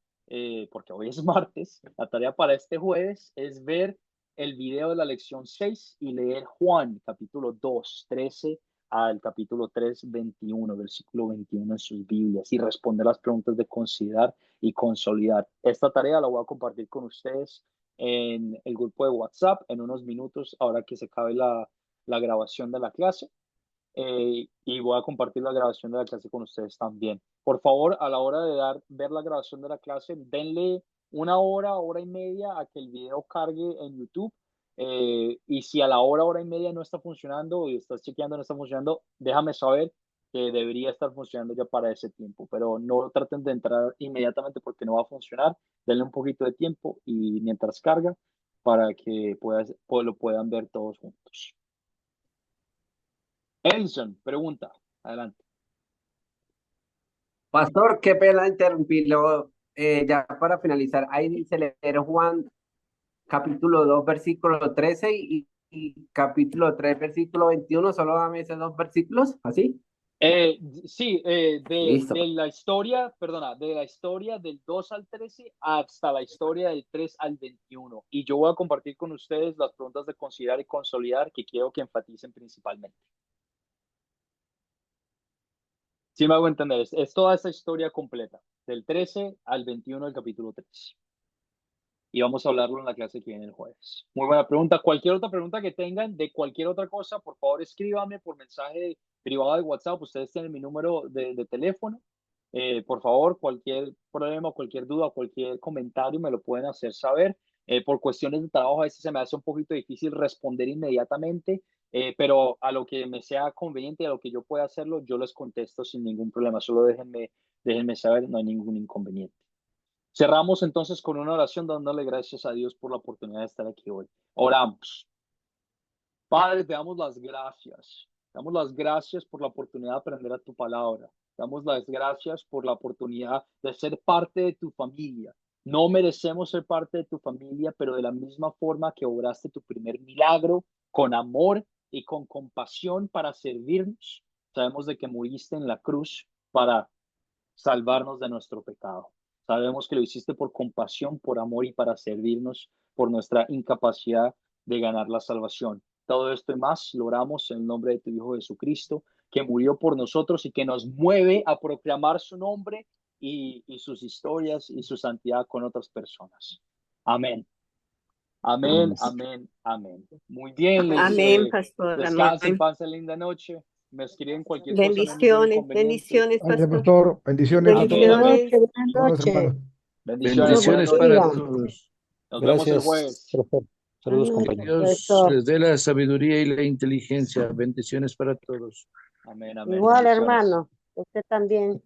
porque hoy es martes, la tarea para este jueves es ver el video de la lección 6 y leer Juan, capítulo 2, 13 al capítulo 3, 21, versículo 21 en sus Biblias y responder las preguntas de considerar y consolidar. Esta tarea la voy a compartir con ustedes en el grupo de WhatsApp en unos minutos, ahora que se acabe la grabación de la clase y voy a compartir la grabación de la clase con ustedes también. Por favor, a la hora de ver la grabación de la clase, denle una hora, hora y media a que el video cargue en YouTube. Y si a la hora y media no está funcionando y estás chequeando no está funcionando, déjame saber que debería estar funcionando ya para ese tiempo. Pero no traten de entrar inmediatamente porque no va a funcionar. Denle un poquito de tiempo y mientras carga para que lo puedan ver todos juntos. Edison, pregunta. Adelante. Pastor, qué pena interrumpirlo. Ya para finalizar, ahí dice leer Juan capítulo 2 versículo 13 y capítulo 3 versículo 21. Solo dame esos dos versículos, ¿así? Sí, Listo. de la historia, perdona, de la historia del 2 al 13 hasta la historia del 3 al 21. Y yo voy a compartir con ustedes las preguntas de considerar y consolidar que quiero que enfaticen principalmente. Sí me hago entender, es toda esta historia completa, del 13 al 21 del capítulo 3. Y vamos a hablarlo en la clase que viene el jueves. Muy buena pregunta. Cualquier otra pregunta que tengan de cualquier otra cosa, por favor escríbame por mensaje privado de WhatsApp. Ustedes tienen mi número de teléfono. Por favor, cualquier problema, cualquier duda, cualquier comentario me lo pueden hacer saber. Por cuestiones de trabajo a veces se me hace un poquito difícil responder inmediatamente, pero a lo que me sea conveniente, a lo que yo pueda hacerlo, yo les contesto sin ningún problema. Solo déjenme saber, no hay ningún inconveniente. Cerramos entonces con una oración dándole gracias a Dios por la oportunidad de estar aquí hoy. Oramos. Padre, te damos las gracias. Te damos las gracias por la oportunidad de aprender a tu palabra. Te damos las gracias por la oportunidad de ser parte de tu familia. No merecemos ser parte de tu familia, pero de la misma forma que obraste tu primer milagro con amor y con compasión para servirnos, sabemos de que muriste en la cruz para salvarnos de nuestro pecado. Sabemos que lo hiciste por compasión, por amor y para servirnos por nuestra incapacidad de ganar la salvación. Todo esto y más lo oramos en el nombre de tu Hijo Jesucristo, que murió por nosotros y que nos mueve a proclamar su nombre y sus historias y su santidad con otras personas. Amén. Amén, amén, amén. Muy bien, Amén, pastor. descansen, Amén. pasen linda noche. Me escriben cualquier cosa, no hay ningún Bendiciones, inconveniente. bendiciones, Gracias, pastor. pastor. Bendiciones. Amén, Buenas amén. Bendiciones. noches, buenas Hermanos, noches. hermanos. Bendiciones, buenas Dios Bendiciones noches. para bendiga. todos. Nos vemos el Gracias, jueves. profe. Saludos, Buenas compañeros. noches, Dios profesor. les dé la sabiduría y la inteligencia. Bendiciones para todos. Amén, amén. Igual, Bendiciones. hermano. Usted también.